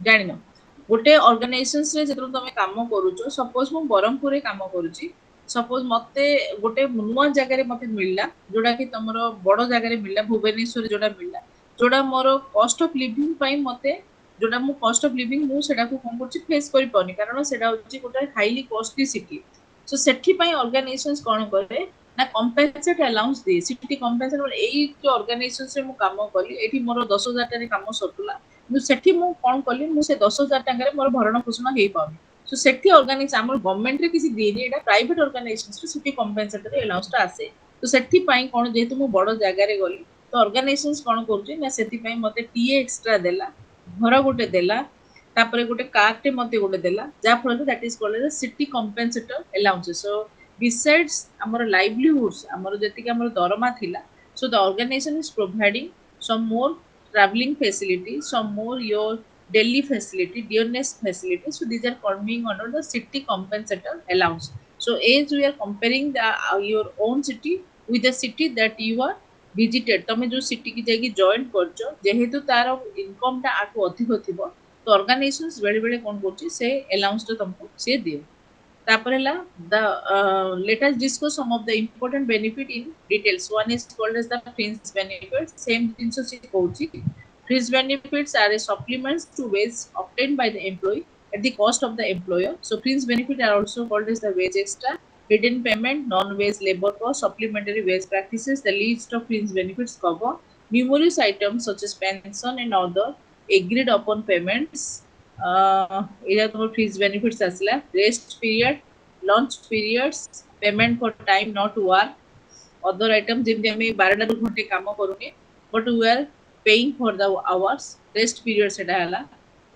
जानि न गोटे ऑर्गेनाइजेशंस रे जेतरो तमे काम करूछो सपोज मु बरमपुर रे काम करूची सपोज मते गोटे नुवा जगह रे मते मिलला जोडा कि तमरो बडो जगह रे मिलला भुवनेश्वर जोडा मिलला जोडा मोर कॉस्ट ऑफ लिविंग पई मते जोडा मु कॉस्ट ऑफ लिविंग मु सेडा को कोन करची फेस करि पानी कारण सेडा होची गोटे हाईली कॉस्टली सिटी सो सेठी पई ऑर्गेनाइजेशंस कोन करे ना कंपेंसेट अलाउंस दे सिटी कंपेंसेट एई जो ऑर्गेनाइजेशन से मु काम कली एठी मोर 10000 टारे काम सरतुला मु सेठी मु कोन कली मु से 10000 टाका रे मोर भरण पोषण हेई पाउनी सो सेठी ऑर्गेनाइजेशन हमर गवर्नमेंट रे किसी देनी एटा प्राइवेट ऑर्गेनाइजेशन से सिटी कंपेंसेट अलाउंस टा आसे तो सेठी पई कोन जेतु मु बडो जागा रे गली तो ऑर्गेनाइजेशंस कोन करची ना सेठी पई मते टीए एक्स्ट्रा देला घर गोटे देला तापरे गोटे कार टे मते गोटे देला जा फल that is called as city compensator allowances so besides our livelihoods our jeti amar darama thila so the organization is providing some more traveling facility some more your daily facility dearness facility so these are coming under the city compensator allowance so as we are comparing the your own city with the city that you are visited तमे जो city की जाकी join करछो जेहेतु तार income ता आठो अधिक थिबो तो ऑर्गेनाइजेशंस बेले बेले कोन करछि से अलाउंस तो तुमको से दियो the let us discuss some of the important benefit in details one is called as the fringe benefits same jinso se kochi fringe benefits are a supplements to wage obtained by the employee at the cost of the employer so fringe benefits are also called as the wage extra hidden payment non-wage labor cost supplementary wage practices the list of fringe benefits cover numerous items such as pension and other agreed upon payments एजा तुम fringe benefits आसला rest period lunch periods payment for time not work other item जेमति हमें 12 टा घंटे काम करूनी but we are paying for the hours rest period सेटा हला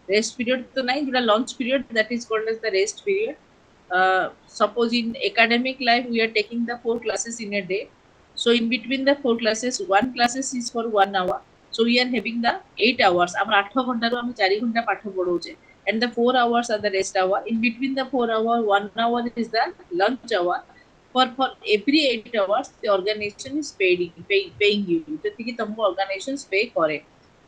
रेस्ट पीरियड तो नहीं जोटा lunch period that is called as the rest period suppose in academic life we are taking the 4 classes in a day so in between the 4 classes one classes is for 1 hour so we are having the 8 hours amar 8 घंटा रो हम 4 घंटा पाठ पढौचे and the 4 hours are the rest hour in between the 4 hour 1 hour is the lunch hour for every 8 hours the organization is paying you जति कि तुमको organizations pay करे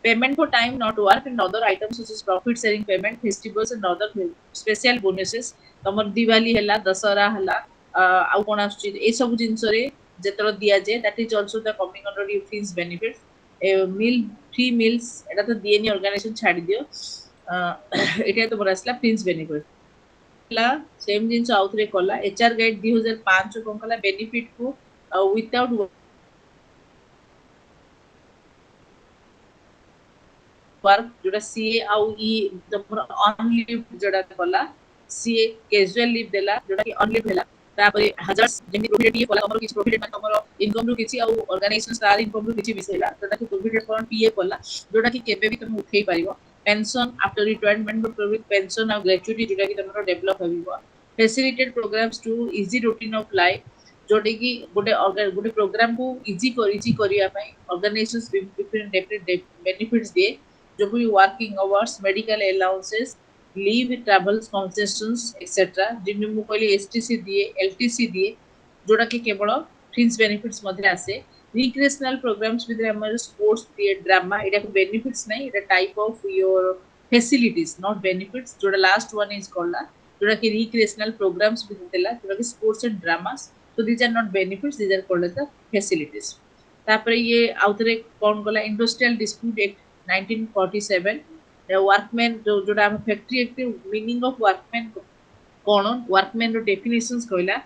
payment for time not work and other items such as profit sharing payment festivals and other special bonuses तमर दिवाली हला दशहरा हला आ कोन आछी ए सब जिंस रे जेतरो दिया जे that is also the coming under your fees benefits meal free meals এটা তো দিয়েনি অর্গানাইজেশন ছাড়ি দিও এটা তো বরাসলা ফ্রিজ বেনিফিট লা সেম জিনিস আউথরে কলা এচআর গাইড 2005 কোন কলা বেনিফিট को विदाउट वर्क जोटा सीए आउ ई तमरो ऑन लीव जोटा कला सीए कैजुअल लीव देला जोटा कि ऑन लीव हैला तापरे हजार्स जेमि प्रोफिट ये कला तमरो किछ प्रोफिट मान तमरो इनकम रु किछ आउ ऑर्गेनाइजेशन स्टार इनकम रु किछ मिसेला जोटा कि प्रोविडेंट फंड पीए कला जोटा कि केबे भी तुम उठेई पारिबो pension after retirement provident pension और ग्रेच्युटी जोटा कि तमरो डेवलप होइबो facilitated programs to easy routine of life जोटे कि गोटे प्रोग्राम को इजी करिया पई ऑर्गेनाइजेशंस डिफरेंट बेनिफिट्स दिए जो भी working hours medical allowances leave travels concessions etcetera जिन मु कहली एसटीसी दिए एलटीसी दिए जोटा कि केवल फ्रिंज बेनिफिट्स मध्ये आसे रिक्रिएशनल प्रोग्राम्स विद हमर स्पोर्ट्स दिए ड्रामा एटा को बेनिफिट्स नहीं एटा type of your facilities not benefits जोटा लास्ट वन इज कॉल्ड जोटा कि रिक्रिएशनल प्रोग्राम्स विद देला जोटा कि sports and dramas so these are not benefits these are called as the facilities तापरे ये आउतरे कौन गला इंडस्ट्रियल डिस्प्यूट एक्ट 1947 वर्कमैन जो जोटा हम factory act meaning of workman कोन वर्कमैन रो डेफिनेशंस कहला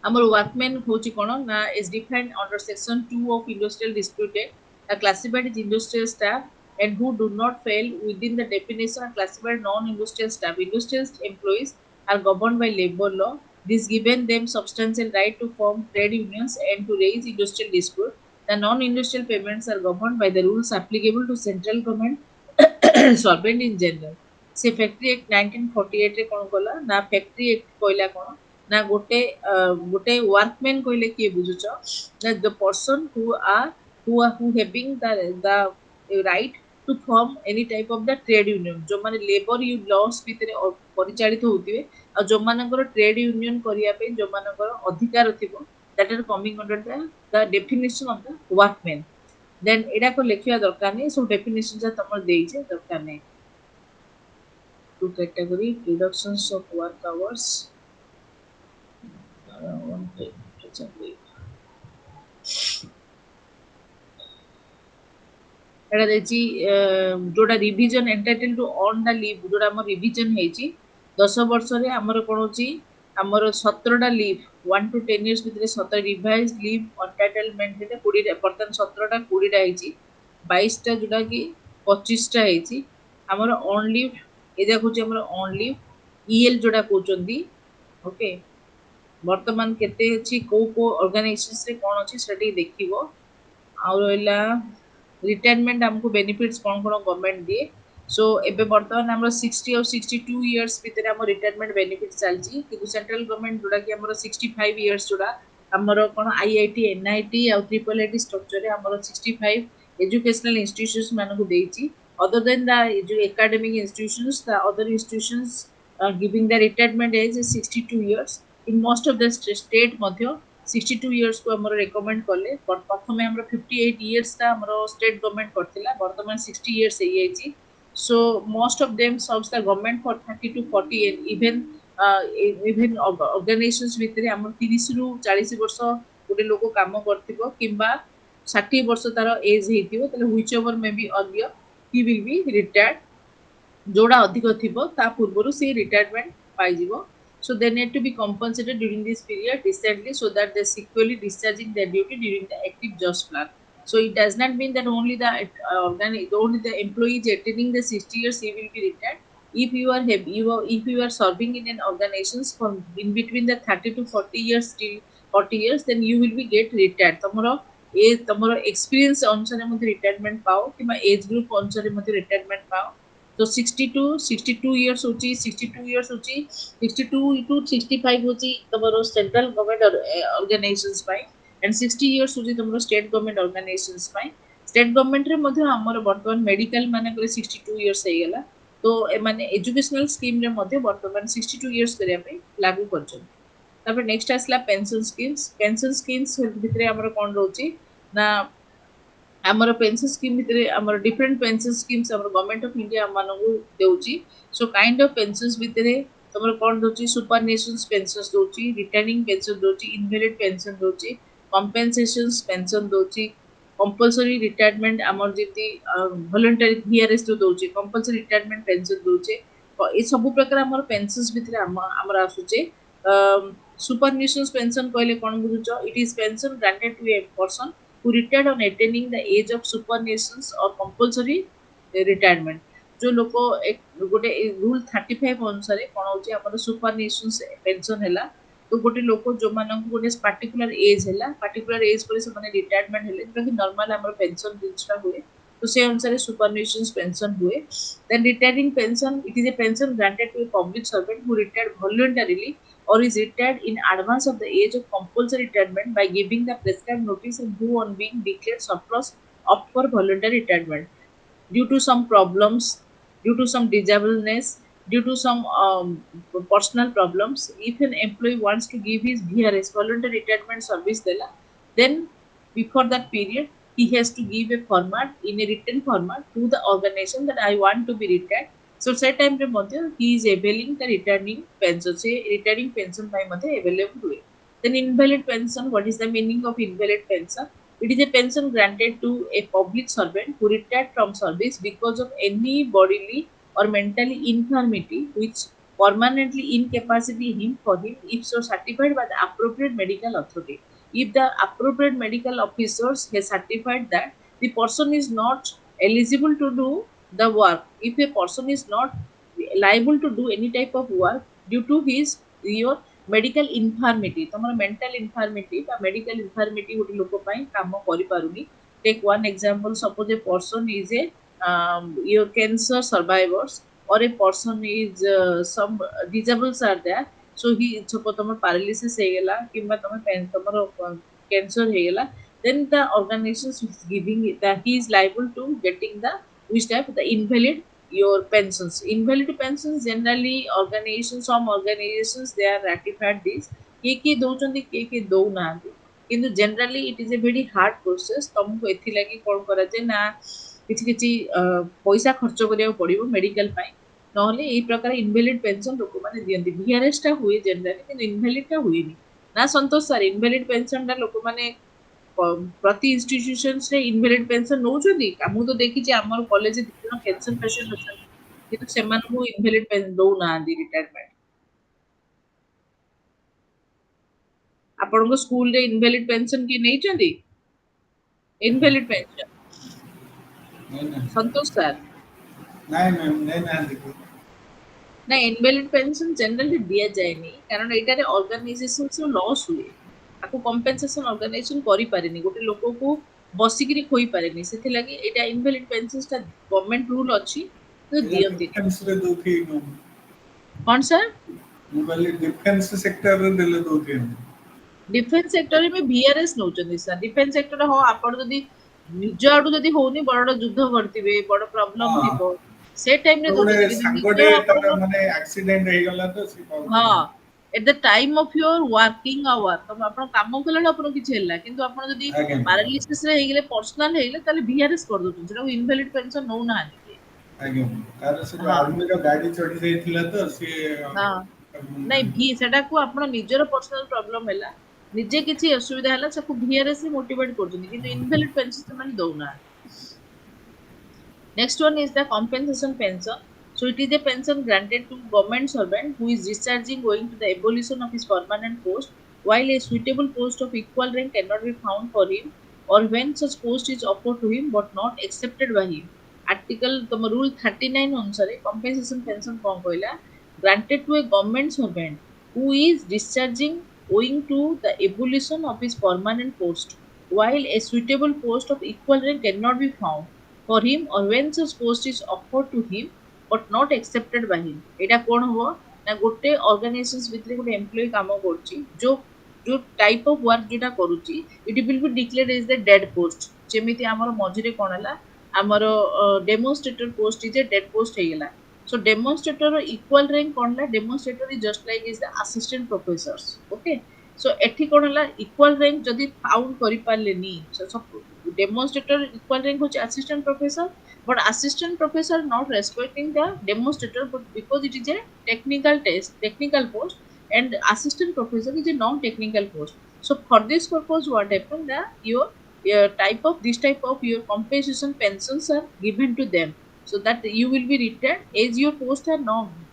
हमर वर्कमैन होची कोन ना is defined under section 2 of industrial dispute act classified as industrial staff and who do not fall within the definition are classified non-industrial staff. Industrial employees are governed by labor law. This given them substantial right to form trade unions and to raise industrial dispute. The non-industrial payments are governed by the rules applicable to central government solvent in general. से factory act 1948 रे कोन Cola ना factory act कोइला कोन ना गोटे workman कोइले के बुझुछ that the person who having the right to form any type of the trade union जो माने लेबर यू लॉस भितरे परिचालित होतिबे आ जो मानकर ट्रेड यूनियन करिया पे जो मानकर अधिकार थिबो that are coming under the definition of the workman then एडा को लिखिया दरकार नै सो डेफिनेशन जा तमर देई छे दरकार नै two category reductions of work hours एडा देची जोडा revision entitle to on the leave जोडा हम रिवीजन हेची 10 वर्ष रे हमर कोन होची हमर 17 टा लीव 1 to 10 इयर्स भितरे 17 रिवाइज लीव एंटाइटलमेंट रे 20 परतन 17 टा 20 टा हेची 22 टा जोडा कि 25 टा हेची हमर ऑन लीव ए देखुची हमर ऑन लीव ईएल जोडा कोचंदी ओके वर्तमान केते अछि को ऑर्गेनाइजेशंस रे कोन अछि सेठी देखिबो आ रहला रिटायरमेंट हमको बेनिफिट्स कोन कोन गवर्नमेंट दिए सो एबे वर्तमान हमर 60 और 62 इयर्स भितर हमर रिटायरमेंट बेनिफिट चलची कि सेंट्रल गवर्नमेंट जोडा कि हमर 65 इयर्स जोडा हमर कोन आईआईटी एनआईटी और ट्रिपल आईटी स्ट्रक्चर रे हमर 65 एजुकेशनल इंस्टीट्यूशंस मानको देइची अदर देन द जो academic institutions the other institutions giving the retirement age 62 years in most of the state Madhya 62 years को हमर रेकमेंड करले प्रथमे हमर 58 इयर्स ता हमर स्टेट गवर्नमेंट करथिला वर्तमान 60 इयर्स हे आइची so most of them serves the government for 30 to 40 and even organizations भितरे हमर 30 रु 40 वर्ष गोटे लोक काम करथिबो किबा 60 वर्ष तार एज हेतिबो तले which ever may be earlier he will be retired जोडा अधिक थिबो ता पूर्वरु से रिटायरमेंट पाइ जिवो so they need to be compensated during this period decently so that they securely discharging their duty during the active jobs plan so it does not mean that only the employee is attaining the 60 years he will be retired if you are serving in an organization for in between the 30 to 40 years till 40 years then you will be get retired tomorrow experience अनुसार मध्ये retirement पाओ किबा age group अनुसार मध्ये retirement पाओ तो 62 years होची 62 years होची 62 to 65 होची तमरो सेंट्रल गवर्नमेंट ऑर्गेनाइजेशंस पाई एंड 60 years होची तमरो स्टेट गवर्नमेंट ऑर्गेनाइजेशंस पाई स्टेट गवर्नमेंट रे मध्ये हमर वर्तमान मेडिकल माने करे 62 years हे गेला तो ए माने एजुकेशनल स्कीम रे मध्ये वर्तमान 62 years करिया पे लागू करछन तबे नेक्स्ट आसला पेंशन स्कीम्स भितरे हमर कोन रहउची ना हमर पेंशन स्कीम भितरे हमर डिफरेंट पेंशन स्कीम्स हमर गवर्नमेंट ऑफ इंडिया मानगु देउची सो काइंड ऑफ पेंशन्स भितरे तमर कोन दोची सुपरनेशंस पेंशन्स दोची रिटर्निंग पेंशन दोची इनवैलिड पेंशन दोची कॉम्पेंसेशंस पेंशन दोची कंपल्सरी रिटायरमेंट हमर जेती वॉलंटरी वीआरएस दोची कंपल्सरी रिटायरमेंट पेंशन दोचे ए सब प्रकार हमर पेंशन्स भितरे हमर आसुचे सुपरनेशंस पेंशन कहले कोन बुझुचो it is pension granted to a person who retired on attaining the age of superannuation or compulsory retirement. जो लोक गोटे रूल 35 अनुसार कौन होची हमर सुपरनेशन पेंशन हैला तो गोटे लोक जो मानक गोटे पर्टिकुलर एज हैला पर्टिकुलर एज पर से माने रिटायरमेंट हैले जो कि नॉर्मल हमर पेंशन दिनछा हुए तो से अनुसार सुपरनेशन पेंशन हुए then retiring pension it is a pension granted to a public servant who retired voluntarily or is retired in advance of the age of compulsory retirement by giving the prescribed notice and who on being declared surplus opt for voluntary retirement due to some problems, due to some disableness, due to some personal problems. If an employee wants to give his VRS voluntary retirement service, then before that period, he has to give a format in a written format to the organization that I want to be retired. So, set time he is availing the returning pension. Say retiring pension by available. Then invalid pension. What is the meaning of invalid pension? It is a pension granted to a public servant who retired from service because of any bodily or mentally infirmity which permanently incapacitate him for him if so certified by the appropriate medical authority. If the appropriate medical officers has certified that the person is not eligible to do the work, if a person is not liable to do any type of work due to his your medical infirmity तुम mental infirmity medical infirmity गोटे लोक काम करें take one example suppose a person is a your cancer survivors और a person is some disables are there so he suppose तुम paralysis हेगला किंबा तुम तुम कैंसर हेगला then the organization is giving that he is liable to getting the which type the invalid your pensions. Invalid pensions generally organizations some organizations they are ratified this के दौरान के दौना किंतु generally it is a very hard process तुमको एथि लगी कौन करा जे ना किछि किछि पैसा खर्च करिया पड़िबो मेडिकल पाई नहले एई प्रकार इनवैलिड पेंशन लोक माने दियंती वीआरएस टा हुए जनरली किंतु इनवैलिड टा हुएनी ना संतोष सर इनवैलिड पेंशन टा लोक माने प्रति इंस्टीट्यूशंस रे इनवैलिड पेंशन नौ छथि हमु तो देखि जे हमर कॉलेज दिनो कैंसर पेशेंट अछन किंतु सेमान को इनवैलिड पेंशन दौ ना दी रिटायरमेंट आपण को स्कूल रे इनवैलिड पेंशन की नै छथि इनवैलिड पेंशन संतोष सर नहीं मैम नहीं ना देखो ना इनवैलिड पेंशन जनरली दिया जाएनी कारण एटा रे ऑर्गेनाइजेशन से लॉस हुए आपको कंपेंसेशन ऑर्गेनाइजेशन करि पारेनी गोटे लोक को बसिकरी खोई पारेनी सेथि लागि एटा इनवैलिड पेंशन ता गवर्नमेंट रूल अछि तो दियंती डिफेंस रे दो थी कौन सर इनवैलिड डिफेंस सेक्टर रे देले दो थी डिफेंस सेक्टर में वीआरएस नौ चंदी सर डिफेंस सेक्टर हो आपण जदी निज आडू जदी होनी बड़ युद्ध करथिबे बड़ प्रॉब्लम थिबो से टाइम रे गोटे संगडे तार माने एक्सीडेंट हे गला तो सी हां at the time of your working hour तुम आपण काम कले आपण किछ हैला किंतु आपण जदी पैरालिसिस रे हे गेले पर्सनल हे गेले ताले वीआरएस कर दोछन सेटा इनवैलिड पेंशन नौ ना आगे कारण से आर्मी रो गाड़ी चढ़ी जाइथिला तो से हां नहीं भी सेटा को आपण निजर पर्सनल प्रॉब्लम हैला निजे किसी असुविधा है सबको वीआरएस से मोटिवेट करछन किंतु इनवैलिड पेंशन माने दौना next one is the compensation pension so it is a pension granted to government servant who is discharging owing to the abolition of his permanent post while a suitable post of equal rank cannot be found for him or when such post is offered to him but not accepted by him article तम rule 39 अनुसार compensation pension कोन कहला granted to a government servant who is discharging owing to the abolition of his permanent post while a suitable post of equal rank cannot be found for him or when such post is offered to him but not accepted by him एटा कोन हो ना गोटे organisations भितरे गोटे employ काम करछि जो जो type of work जेटा करूछि it will be declared as the dead post जेमिति हमर मझिरे कोन हला हमर demonstrator post is a dead post हे गेला सो डेमोन्स्ट्रेटर इक्वल रैंक कोन ला demonstrator is just like is the assistant professors okay so एठी कोन हला इक्वल रैंक जदी फाउंड करि पालेनी सब डेमोन्स्ट्रेटर इक्वल रैंक होछि assistant professor but assistant professor not respecting the demonstrator but because it is a technical post and assistant professor is a non-technical post so for this purpose what happened that your this type of your compensation pensions are given to them so that you will be retired as your post are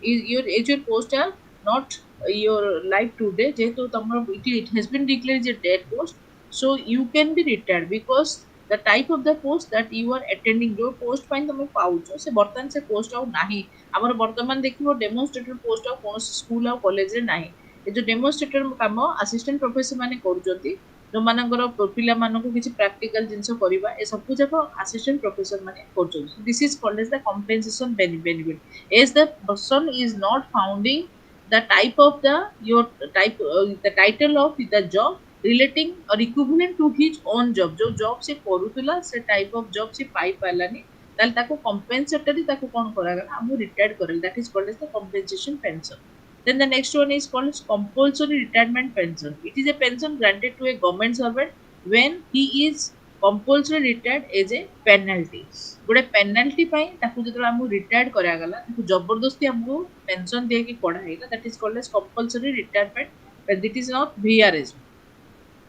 your post are not your life today jehetu tamar it has been declared as a dead post So you can be retired because the type of the post that you are attending, जो post ପାଇଁ ତମେ ପାଉଛ ସେ ବର୍ତ୍ତମାନ ସେ post ଆଉ ନାହିଁ। ଆମର ବର୍ତ୍ତମାନ ଦେଖିବ demonstrator post ଆଉ କୌଣସି ସ୍କୁଲ ଆଉ କଲେଜରେ ନାହିଁ। ଏ ଯୋଉ demonstrator କାମ assistant professor ମାନେ କରୁଛନ୍ତି, ଯୋଉମାନଙ୍କର ପିଲାମାନଙ୍କୁ କିଛି practical ଜିନିଷ କରିବା, ଏ ସବୁ ଯାକ assistant professor ମାନେ କରୁଛନ୍ତି। This is called as the compensation benefit. As the person is not founding the type of the your type the title of the job relating or equivalent to his own job, जो job से करूला से type of job से पाई पालानी, ताल ताको compensatory ताको कौन करागला हमु retired करेल, that is called as the compensation pension. Then the next one is called as compulsory retirement pension. It is a pension granted to a government servant when he is compulsory retired as a penalty. गोटे penalty पाई ताकू जतरा हमु retired करागला ताकू जबरदस्ती हमु pension दे के पढ़ाइला, that is called as compulsory retirement, but it is not VRS.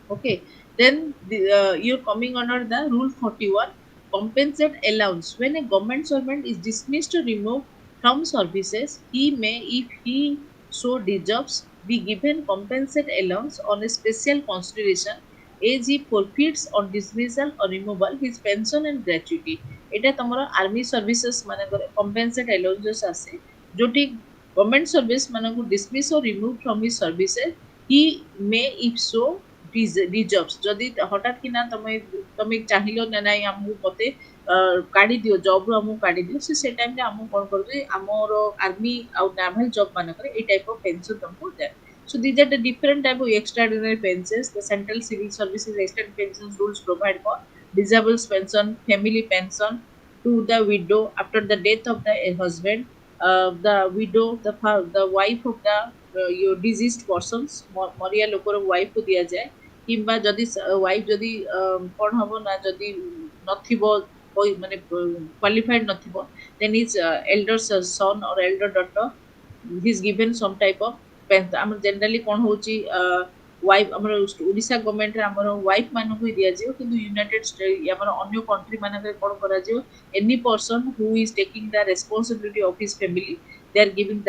Okay, then you're coming under the rule 41, compensate allowance. When a government servant is dismissed or removed from services, he may, if he so deserves, be given compensate allowance on a special consideration as he forfeits on dismissal or removal his pension and gratuity. এটা তোমার army সর্ভিসেস মানকরে compensate allowances আছে, जोटी government service मानकु dismiss or remove from his services, he may if so deserves. जदि हठात कि ना तमे तमे चाहिलो ना नाही हमहु मते काढी दियो जॉब रो हमहु काढी दियो, से टाइम रे हमहु कोन करबे हमरो आर्मी आउ नावल जॉब मानकरे ए टाइप ऑफ पेंशन तुमको दे। So these are the different type of extraordinary pensions. The Central Civil Services Extent Pensions rules provide for disabled pension, family pension to the widow after the death of the husband, the widow, the wife of the your deceased persons, Maria locker wife को दिया जाए, किंबा जदि wife जदि कौन हबो ना जदि नथिबो कोई माने qualified नथिबो, then his elder son or elder daughter he is given some type of pension. हम जनरली कौन होची वाइफ हमर ओडिसा गवर्नमेंट रे हमर वाइफ मानको ही दिया जियो, किंतु यूनाइटेड स्टेट हमर अन्य कंट्री मानक रे कोन करा जियो, any person who is taking the responsibility of his family they are giving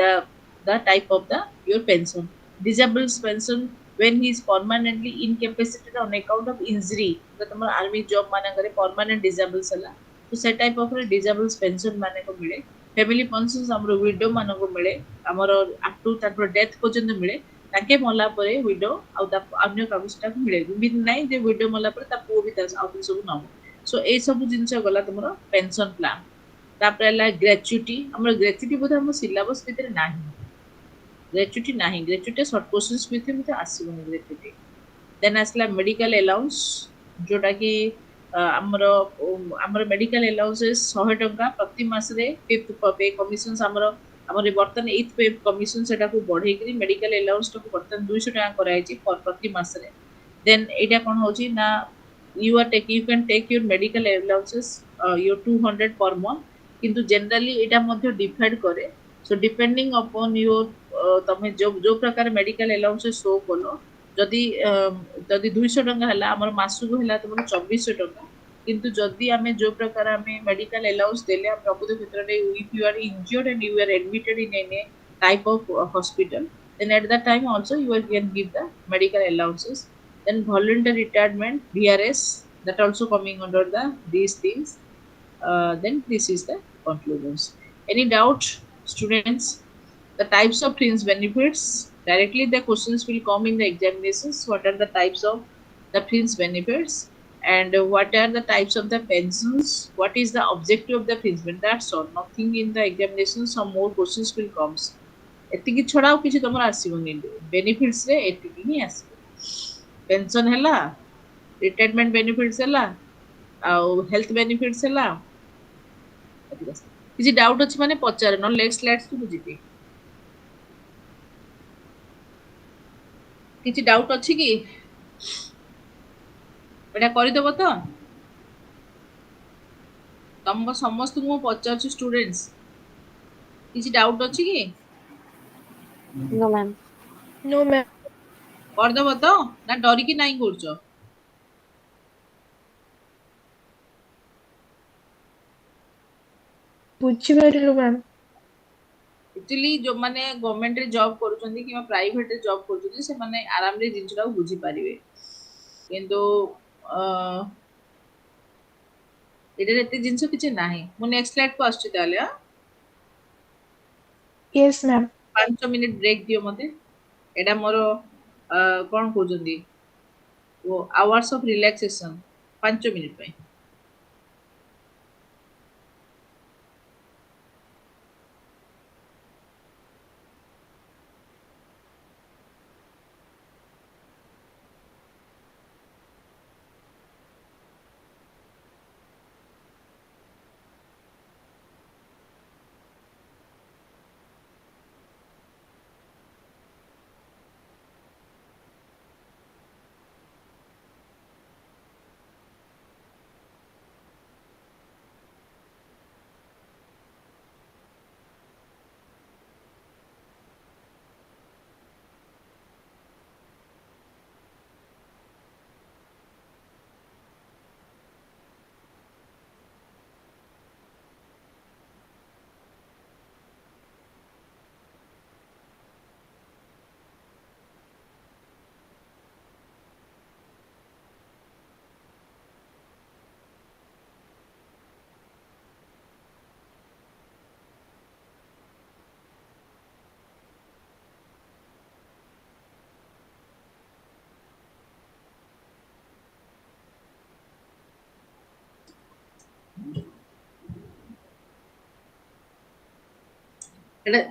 the type of the your pension. Disabled pension when he is permanently incapacitated on account of injury, तो तमर army job मानक रे permanent disable सला, तो से type of disable pension माने को मिले। फैमिली पेंशन हमर विडो मानको को मिले, हमर अप टू तापर डेथ पर्यंत मिले, ताके मला परे विडो आ अन्य कागजटा मिले भी नाही जे विडो मला परे ता पो भी ता आ सब न। सो ए सब जिंस गला तमर पेंशन प्लान। तापर ला ग्रेच्युटी, हमर ग्रेच्युटी बोध हम सिलेबस भीतर नाही, ग्रेच्युटी नाही, ग्रेच्युटी शॉर्ट क्वेश्चंस भीतर आसीबो ग्रेच्युटी। देन आसला मेडिकल अलाउंस, जोटा कि आमर मेडिकल अलाउंसेस 100 टंका प्रति मास रे फिफ्थ पे कमिशन हमर बर्तन 8th पे कमिशन सेटा को बढ़े करी मेडिकल अलाउंस को बर्तन 200 टका कराई छि प्रति मास रे। देन एटा कोन होची ना you can take your medical allowances your 200 per month, किंतु जनरली एटा मध्ये डिफाइड करे। सो डिपेंडिंग अपॉन योर तमे जो प्रकार मेडिकल अलाउंसेस शो कलो, जदि 200 टंका हला हमर मासु को हला तमर 2400 टंका, किंतु जदि आमे जो प्रकार आमे मेडिकल अलाउंस देले हम प्रकृत क्षेत्र रे if you are injured and you are admitted in any type of hospital, then at that time also you can give the medical allowances. Then voluntary retirement VRS, that also coming under the these things. Then this is the conclusions. Any doubt students? The types of fringe benefits, directly the questions will come in the examinations. What are the types of the fringe benefits and what are the types of the pensions, what is the objective of the fringe benefit, that's all, nothing in the examinations. Some more questions will come. एतिकी छड़ा और किसी तमर आसीबनी benefits रे एतिकी ही आसीबो। Pension हैला, retirement benefits हैला आ health benefits हैला। किसी doubt अछि माने पचारे न नेक्स्ट स्लाइड्स को बुझिबे। किसी डाउट अछि कि एटा करि देबो तो तमको समस्त को पचार छु स्टूडेंट्स, किसी डाउट अछि कि? No ma'am. No ma'am. कर देबो तो ना डरी कि नहीं करछो? बुझी पारिलु मैम। एक्चुअली जो माने गवर्नमेंट रे जॉब करूछंदी कि प्राइवेट रे जॉब करूछंदी से माने आराम रे जिंसटा बुझी पारिबे। କିନ୍ତୁ ଏଇଟାରେ ଏତେ ଜିନିଷ କିଛି ନାହିଁ। ମୁଁ ନେକ୍ସଟ ସ୍ଲାଇଡକୁ ଆସୁଛି ତାହେଲେ। Yes, ma'am. 5 ମିନିଟ୍ ବ୍ରେକ୍ ଦିଅ ମତେ। ଏଇଟା ମୋର କଣ କହୁଛନ୍ତି ଆୱାର୍ସ ଅଫ ରିଲାକ୍ସେସନ 5 ମିନିଟ୍ ପାଇଁ।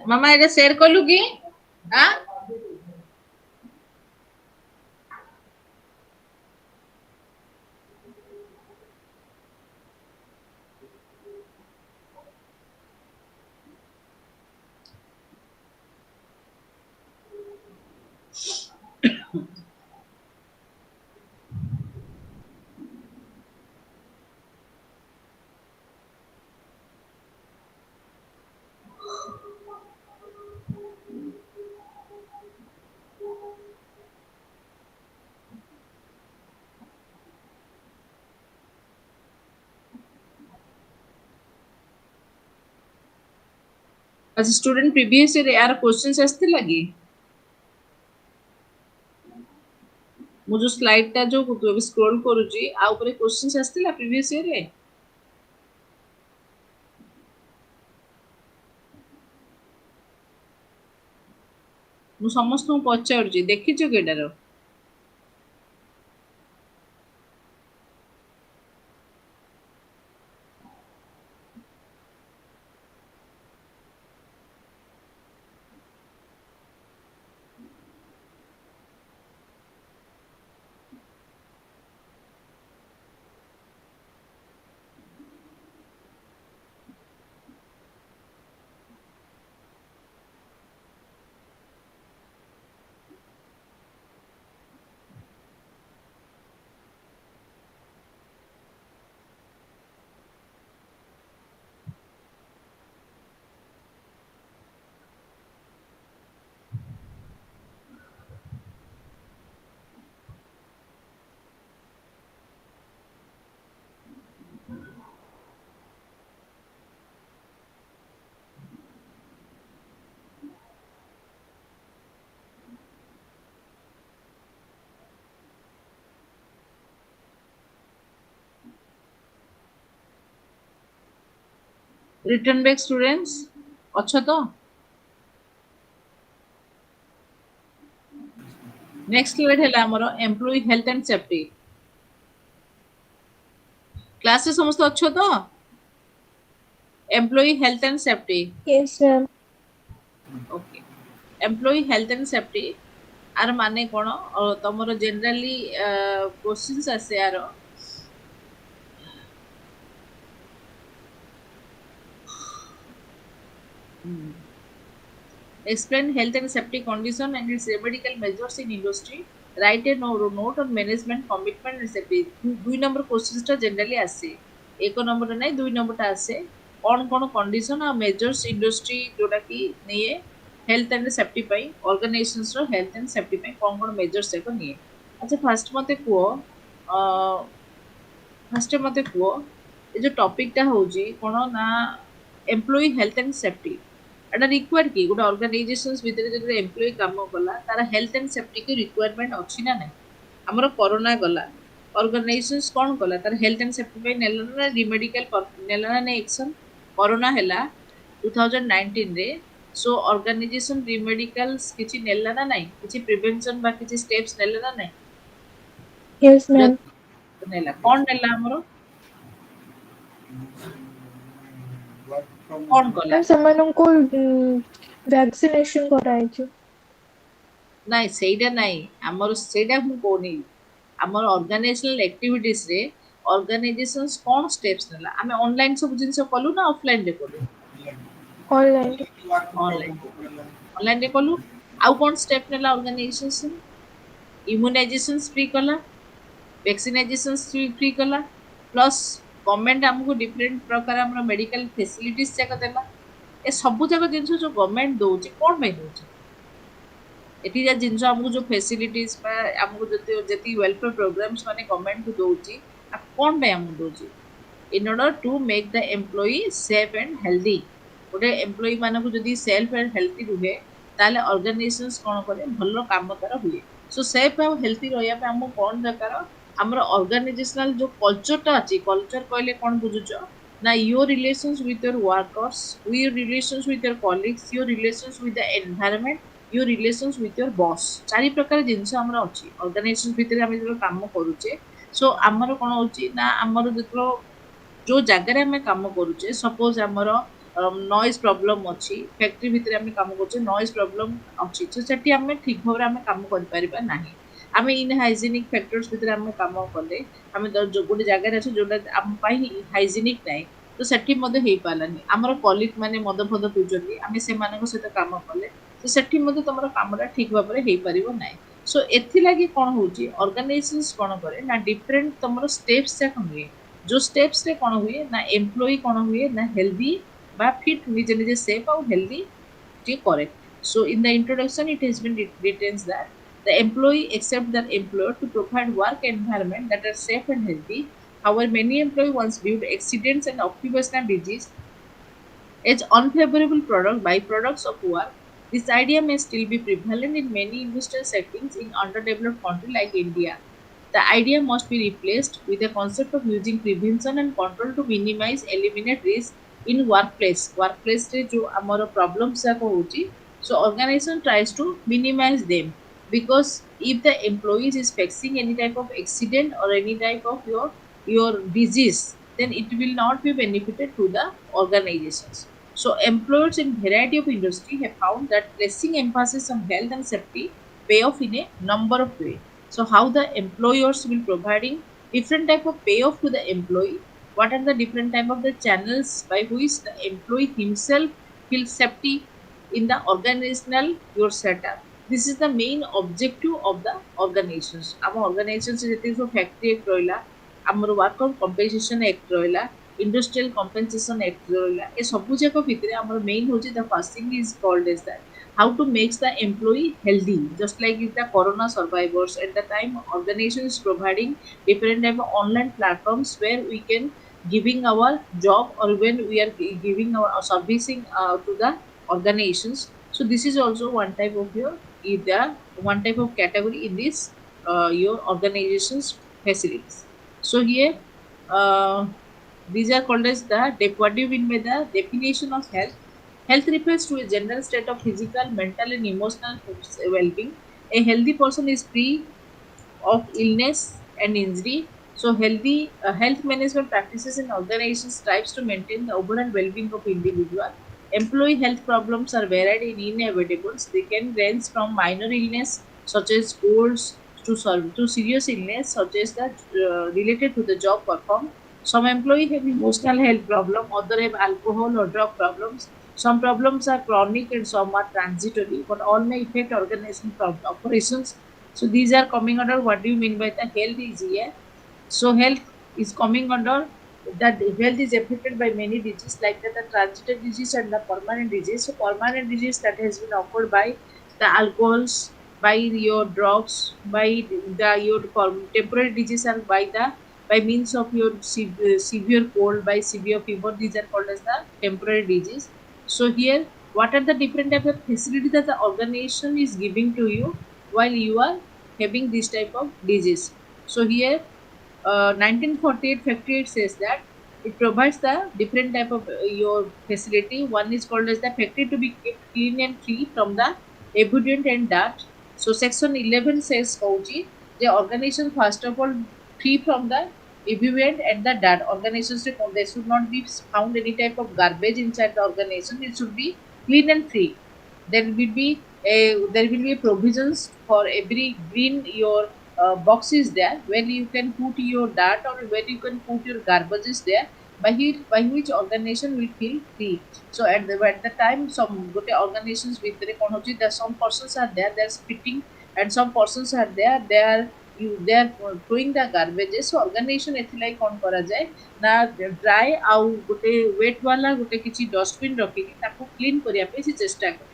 ମାମା ଏଇଟା ସେୟାର କଲୁ କି? as a student previous year यार क्वेश्चंस ଆସିଥିଲା କି? ମୁଁ ଯୋଉ ସ୍ଲାଇଡ ଟା ଯୋଉ ଏବେ ସ୍କ୍ରୋଲ କରୁଛି ଆ ଉପରେ क्वेश्चंस ଆସିଥିଲା previous year ରେ? ମୁଁ ସମସ୍ତଙ୍କୁ ପଚାରୁଛି ଦେଖିଛ କି ଏଟାର? रिटर्न बैक स्टूडेंट्स अच्छा तो नेक्स्ट स्लाइड है हमरो employee health and safety class से समस्त अच्छो तो employee health and safety Yes, ma'am. Okay employee health and safety आर माने कोन तमरो जनरली क्वेश्चंस आसे यार explain health and safety condition and its remedial measures in industry write a note on management commitment and safety দুই নম্বর কোশ্চেনটা generally আসে এক নম্বরটা নাই দুই নম্বরটা আসে কোন কোন কন্ডিশন আর মেজর্স ইন্ডস্ট্রি जोटा कि নিয়ে হেলথ এন্ড সেফটি পাই অর্গানাইজেশনস র হেলথ এন্ড সেফটি পাই কোন কোন মেজর্স এক নিয়ে আচ্ছা ফার্স্ট মতে কুও ফার্স্ট মতে কুও এই যে টপিকটা হউজি কোন না এমপ্লয়ি হেলথ এন্ড সেফটি এটা রিকোয়ার কি গোটা অর্গানাইজেশনস ভিতরে যদি এমপ্লয়ি কাম কলা তার হেলথ এন্ড সেফটি কি রিকোয়ারমেন্ট ଅଛି ନା ନାହିଁ ଆମର କରୋନା ଗଲା ଅର୍ଗାନାଇଜେସନ୍स କ'ଣ କଲା ତାର ହେଲ୍ଥ ଆଣ୍ଡ ସେଫ୍ଟି ପାଇଁ ନେଲା ନା ରିମେଡିକାଲ ନେଲା ନା ନାଇଁ ଏକ୍ସନ୍ କରୋନା ହେଲା 2019 ରେ ସୋ ଅର୍ଗାନାଇଜେସନ୍ ରିମେଡିକାଲ୍ସ କିଛି ନେଲା ନା ନାଇଁ କିଛି ପ୍ରିଭେନ୍ସନ୍ ବା କିଛି ଷ୍ଟେପ୍ସ ନେଲା ନା ନାଇଁ Yes, ma'am. ନେଲା କ'ଣ ନେଲା ଆମର Work from କ'ଣ କଲା Ma'am, ସେମାନଙ୍କୁ ଭ୍ୟାକ୍ସିନେସନ କରାଯାଇଛି। ନାଇଁ ସେଇଟା ନାଇଁ ଆମର ସେଇଟା ମୁଁ କହୁନି ଆମର ଅର୍ଗାନାଇଜେସନାଲ ଆକ୍ଟିଭିଟିଜରେ ଅର୍ଗାନାଇଜେସନ୍ସ କ'ଣ ଷ୍ଟେପ୍ସ ନେଲା ଆମେ ଅନଲାଇନ୍ ସବୁ ଜିନିଷ କଲୁ ନା ଅଫଲାଇନ୍ରେ କଲୁ ଅନଲାଇନ ଅନଲାଇନ୍ ଅନଲାଇନ୍ରେ କଲୁ ଆଉ କ'ଣ ଷ୍ଟେପ୍ ନେଲା ଅର୍ଗାନାଇଜେସନ୍ ଇମ୍ୟୁନାଇଜେସନ୍ସ ଫ୍ରି କଲା ଭ୍ୟାକ୍ସିନାଇଜେସନ୍ସ ଫ୍ରି କଲା ପ୍ଲସ୍ ଗଭର୍ଣ୍ଣମେଣ୍ଟ ଆମକୁ ଡିଫରେଣ୍ଟ ପ୍ରକାର ଆମର ମେଡିକାଲ ଫେସିଲିଟିସ୍ ଯାକ ଦେଲା ଏ ସବୁ ଯାକ ଜିନିଷ ଯୋଉ ଗଭର୍ଣ୍ଣମେଣ୍ଟ ଦଉଛି କ'ଣ ପାଇଁ ଦଉଛି ଏଠି ଯା ଜିନିଷ ଆମକୁ ଯୋଉ ଫେସିଲିଟିସ୍ ବା ଆମକୁ ଯେତିକି ୱେଲଫେୟାର ପ୍ରୋଗ୍ରାମ୍ସ ମାନେ ଗଭର୍ଣ୍ଣମେଣ୍ଟକୁ ଦଉଛି କ'ଣ ପାଇଁ ଆମକୁ ଦଉଛି in order to make the employee safe and healthy ଗୋଟେ ଏମ୍ପ୍ଲୟୀ ମାନଙ୍କୁ ଯଦି ସେଲ୍ଫ ଆଣ୍ଡ ହେଲ୍ଥି ରୁହେ ତାହେଲେ ଅର୍ଗାନାଇଜେସନ୍ସ କ'ଣ କରେ ଭଲ କାମ ତାର ହୁଏ ସୋ ସେଫ୍ ଆଉ ହେଲ୍ଥି ରହିବା ପାଇଁ ଆମକୁ କ'ଣ ଦରକାର ଆମର ଅର୍ଗାନାଇଜେସନାଲ ଯୋଉ କଲଚରଟା ଅଛି କଲଚର କହିଲେ କ'ଣ ବୁଝୁଛ ନା your relations with your workers your relations with your colleagues your relations with the environment your relations with your boss ଚାରି ପ୍ରକାର ଜିନିଷ ଆମର ଅଛି ଅର୍ଗାନାଇଜେସନ ଭିତରେ ଆମେ ଯେତେବେଳେ କାମ କରୁଛେ ସୋ ଆମର କ'ଣ ହେଉଛି ନା ଆମର ଯେତେବେଳେ जो जगार आम कम करुचे सपोज आमर नॉइज प्रॉब्लम अच्छी फैक्ट्री भितर आम कम कर नॉइज प्रॉब्लम अच्छी तो सेठी आम ठीक भाव आम कम कर आम इनहाइजेनिक फैक्टर्स भितर आम कम कले आम गोटे जगार अच्छे जोटा आम हाइजेनिक ना तो सेठी मध्य हो पारानी आमर कलिग मैंने मद फद पीछे आम से सहित कम कले तो सेठी तुम कमटा ठीक भाव में हो पार ना सो एथिलागि कौन होची ऑर्गेनाइजेशंस कौन करे ना डिफरेंट तुम स्टेप्स जाक हुए जो स्टेप्स रे कौन हुए ना एम्प्लॉय कौन हुए ना हेल्दी बा फिट निजे निजे सेफ और हेल्दी टी करे so in the introduction it has been written that the employee accept the employer to provide work environment that are safe and healthy. However, many employees once viewed accidents and occupational disease as unfavorable byproducts of work. This idea may still be prevalent in many industrial settings in underdeveloped countries like India. The idea must be replaced with the concept of using prevention and control to minimize, eliminate risk in workplace. Workplace रे जो हमारा problems जाक होची, so organization tries to minimize them because if the employees is facing any type of accident or any type of your disease, then it will not be benefited to the organizations. So employers in variety of industry have found that placing emphasis on health and safety pay off in a number of ways. So how the employers will providing different type of payoff to the employee, what are the different type of the channels by which the employee himself feels safety in the organizational your setup. This is the main objective of the organizations. Our organizations is factory act रहिला आमर worker compensation act रहिला industrial compensation act रहिला ए सब जाक भितर आमर main होची the first thing is called as that how to make the employee healthy just like with the corona survivors at the time organization is providing different type of online platforms where we can giving our job or when we are giving our servicing to the organizations so this is also one type of your either one type of category in this your organization's facilities so here uh, these are called as the what do you mean by the definition of health. Health refers to a general state of physical, mental, and emotional well-being. A healthy person is free of illness and injury. So, health management practices and organizations strives to maintain the overall well-being of individual. Employee health problems are varied and inevitable. They can range from minor illness such as colds to serious illness such as that related to the job performed. Some employees have emotional health problem, others have alcohol or drug problems. Some problems are chronic and some are transitory, but all may affect organization operations. So these are coming under what do you mean by the health is here. So health is coming under that health is affected by many diseases like that the transitory disease and the permanent disease. So permanent disease that has been occurred by the alcohols, by your drugs, by the your temporary disease and by means of your severe cold, by severe fever. These are called as the temporary disease. So here, what are the different type of facilities that the organization is giving to you while you are having this type of disease. So here 1948-58 says that it provides the different type of your facility. One is called as the factory to be kept clean and free from the effluent and dirt. So section 11 says Kauji, the organization first of all free from the effluent and the dirt. Organizations there should not be found any type of garbage inside the organization. It should be clean and free. There will be a provisions for every green your box is there where you can put your dirt or where you can put your garbage is there, by which organization will feel free. So at the time some good organizations with the technology, there some persons are there, they're spitting, and some persons are there, they are throwing the garbages. So organization एथिलाई कौन करा जाए ना dry आउ गोटे wait वाला गोटे किछि dustbin रखिकी ताको क्लीन करिया पे से चेष्टा करे.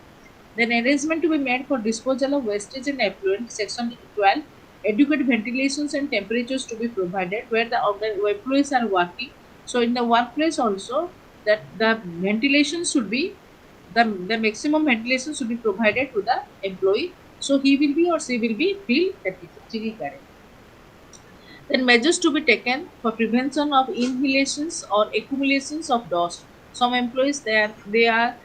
Then arrangement to be made for disposal of wastage and effluent. Section 12. Adequate ventilations and temperatures to be provided where the employees are working. So in the workplace also, that the ventilation should be the maximum ventilation should be provided to the employee. So he will be or she will be feel happy. Then measures to be taken for prevention of inhalations or accumulations of dust. Some employees they are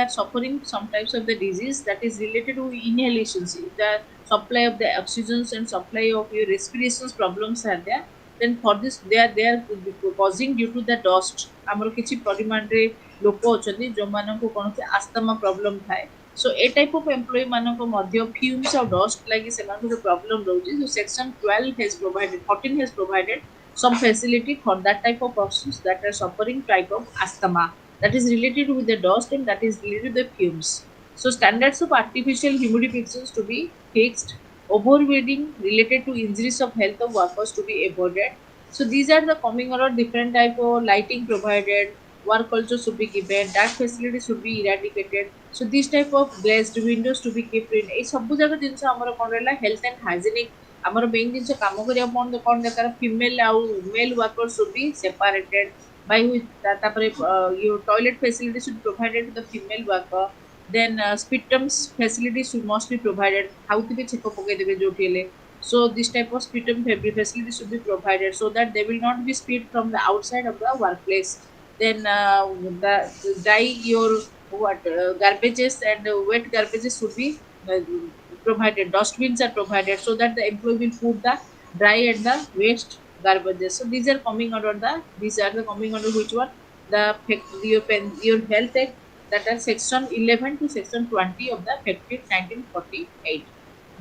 suffering some types of the disease that is related to inhalations. If the supply of the oxygens and supply of your respirations problems are there, then for this they are causing due to the dust. ଆମର କିଛି ପରିମାଣରେ ଲୋକ ଅଛନ୍ତି ଯେଉଁମାନଙ୍କୁ କୌଣସି ଆସ୍ତମା problem ଥାଏ. So a type of employee ମାନଙ୍କ ମଧ୍ୟ fumes or dust ଲାଗି ସେମାନଙ୍କୁ problem ରହୁଛି. So section 14 has provided some facility for that type of persons that are suffering type of asthma that is related with the dust and that is related with the fumes. So standards of artificial humidifications to be fixed, overweighting related to injuries of health of workers to be avoided. So these are the coming around different type of lighting provided, work culture should be given, dark facility should be eradicated. So this type of glazed windows to be kept in. এই ସବୁ ଯାକ ଜିନିଷ ଆମର କ'ଣ ରହିଲା health and hygienic ଆମର main ଜିନିଷ କାମ କରିବା କ'ଣ ଦରକାର female ଆଉ male workers should be separated by which ତାପରେ your toilet facility should be provided to the female worker. Then spitums facility must be provided. ଖାଉଥିବେ ଛେପ ପକେଇଦେବେ ଯୋଉଠି ହେଲେ. So this type of sputum facility should be provided so that they will not be spit from the outside of the workplace. Then the dry your garbages and wet garbages should be provided. Dustbins are provided so that the employee will put the dry and the waste garbages. So these are coming under which one the your health act, that are section 11 to section 20 of the Factory 1948.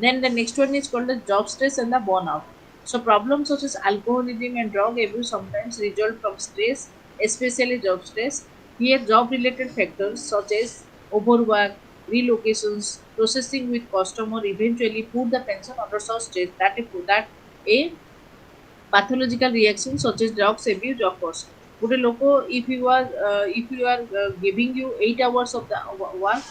Then the next one is called the job stress and the burnout. So problems such as alcoholism and drug abuse sometimes result from stress, especially job stress. Here job-related factors such as overwork, relocations, processing with customer eventually put the person under such stress that a pathological reactions such as drugs abuse occurs. Good loco, if you are giving you 8 hours of the work,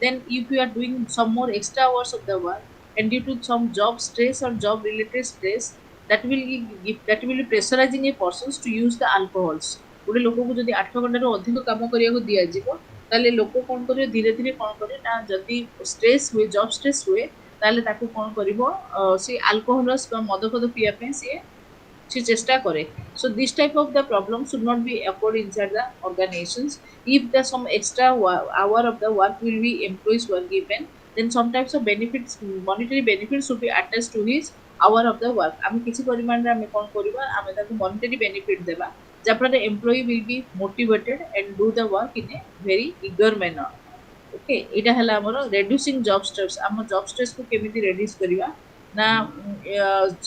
then if you are doing some more extra hours of the work, and due to some job stress or job related stress, that will be pressurizing a persons to use the alcohols. ଗୋଟେ ଲୋକକୁ ଯଦି 8 ଘଣ୍ଟାରୁ ଅଧିକ କାମ କରିବାକୁ ଦିଆଯିବ ତାହେଲେ ଲୋକ କ'ଣ କରିବ ଧୀରେ ଧୀରେ କ'ଣ କରେ ନା ଯଦି ଷ୍ଟ୍ରେସ୍ ହୁଏ ଜବ୍ ଷ୍ଟ୍ରେସ୍ ହୁଏ ତାହେଲେ ତାକୁ କ'ଣ କରିବ ସେ ଆଲକୋହଲସ୍ ବା ମଦ ଫଦ ପିଇବା ପାଇଁ ସେ ଚେଷ୍ଟା କରେ. So this type of the problem should not be occurred inside the organizations. If the some extra hour of the work will be employees were given, then some types of benefits, monetary benefits should be attached to his hour of the work. ଆମେ କିଛି ପରିମାଣରେ ଆମେ କ'ଣ କରିବା ଆମେ ତାକୁ monetary benefit ଦେବା ଯାହାଫଳରେ employee will be motivated and do the work in a very eager manner. Okay, ଏଇଟା ହେଲା ଆମର reducing job stress. ଆମ job stress କୁ କେମିତି reduce କରିବା ନା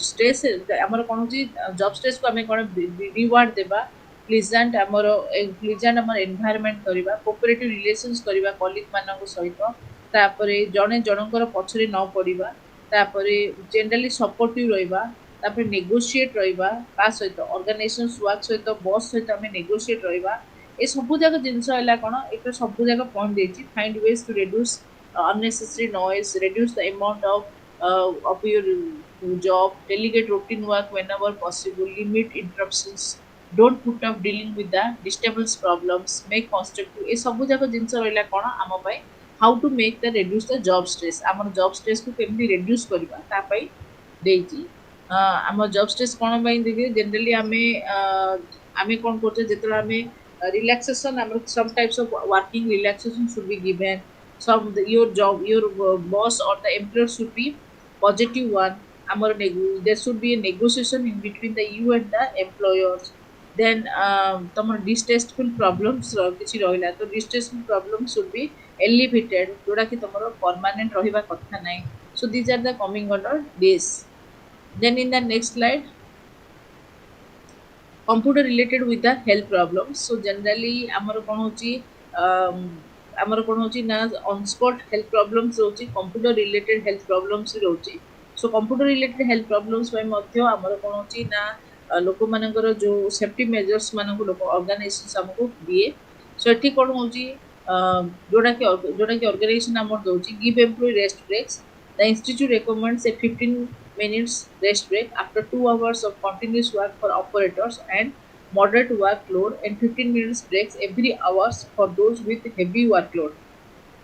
ଷ୍ଟ୍ରେସ୍ ଆମର କ'ଣ ହେଉଛି ଜବ୍ ଷ୍ଟ୍ରେସ୍କୁ ଆମେ କ'ଣ ରିୱାର୍ଡ଼ ଦେବା, ପ୍ଲିଜାଣ୍ଟ ଆମର ଏନଭାୟରମେଣ୍ଟ କରିବା, କୋପରେଟିଭ୍ ରିଲେସନ୍ସ କରିବା କଲିଗ୍ ମାନଙ୍କ ସହିତ, ତାପରେ ଜଣେ ଜଣଙ୍କର ପଛରେ ନ ପଡ଼ିବା, ତାପରେ ଜେନେରାଲି ସପୋର୍ଟିଭ୍ ରହିବା, ତାପରେ ନେଗୋସିଏଟ୍ ରହିବା କାହା ସହିତ ଅର୍ଗାନାଇଜେସନ୍ ୱାର୍କ ସହିତ ବସ୍ ସହିତ ଆମେ ନେଗୋସିଏଟ୍ ରହିବା. ଏ ସବୁ ଯାକ ଜିନିଷ ହେଲା କ'ଣ ଏଇଟା ସବୁ ଯାକ ପଏଣ୍ଟ ଦେଇଛି. Find ways to reduce unnecessary noise, reduce the amount of your job, delegate routine work whenever possible, limit interruptions, don't put off dealing with the disturbance problems, make constructive. ଏ ସବୁ ଯାକ ଜିନିଷ ରହିଲା କ'ଣ ଆମ ପାଇଁ how to make the reduce the job stress आमर job stress को केमती reduce करबा ता पई देइची आम job stress कोन पई देखि जनरली आमे कोन करते जेतला आमे relaxation आमर some types of working relaxation should be given some your job your boss or the employer should be positive one आमर there should be a negotiation in between the you and the employers then तमर distasteful problems किछि रहिला तो distasteful problems should be elevated जोड़ा कि तमरो permanent रहिबा कथा नै so these are the coming under this then in the next slide computer related with the health problems so generally amar kon hochi amar kon hochi na on spot health problems hochi computer related health problems hochi so computer related health problems by madhya amar kon hochi na लोक मानकर जो safety measures मानक लोक organisation हमको दिए सो एठी कोन होची जोड़ा कि ऑर्गेनाइजेशन हमर दोची give employ rest breaks the institute recommends a 15 minutes rest break after 2 hours of continuous work for operators and moderate workload and 15 minutes breaks every hours for those with heavy workload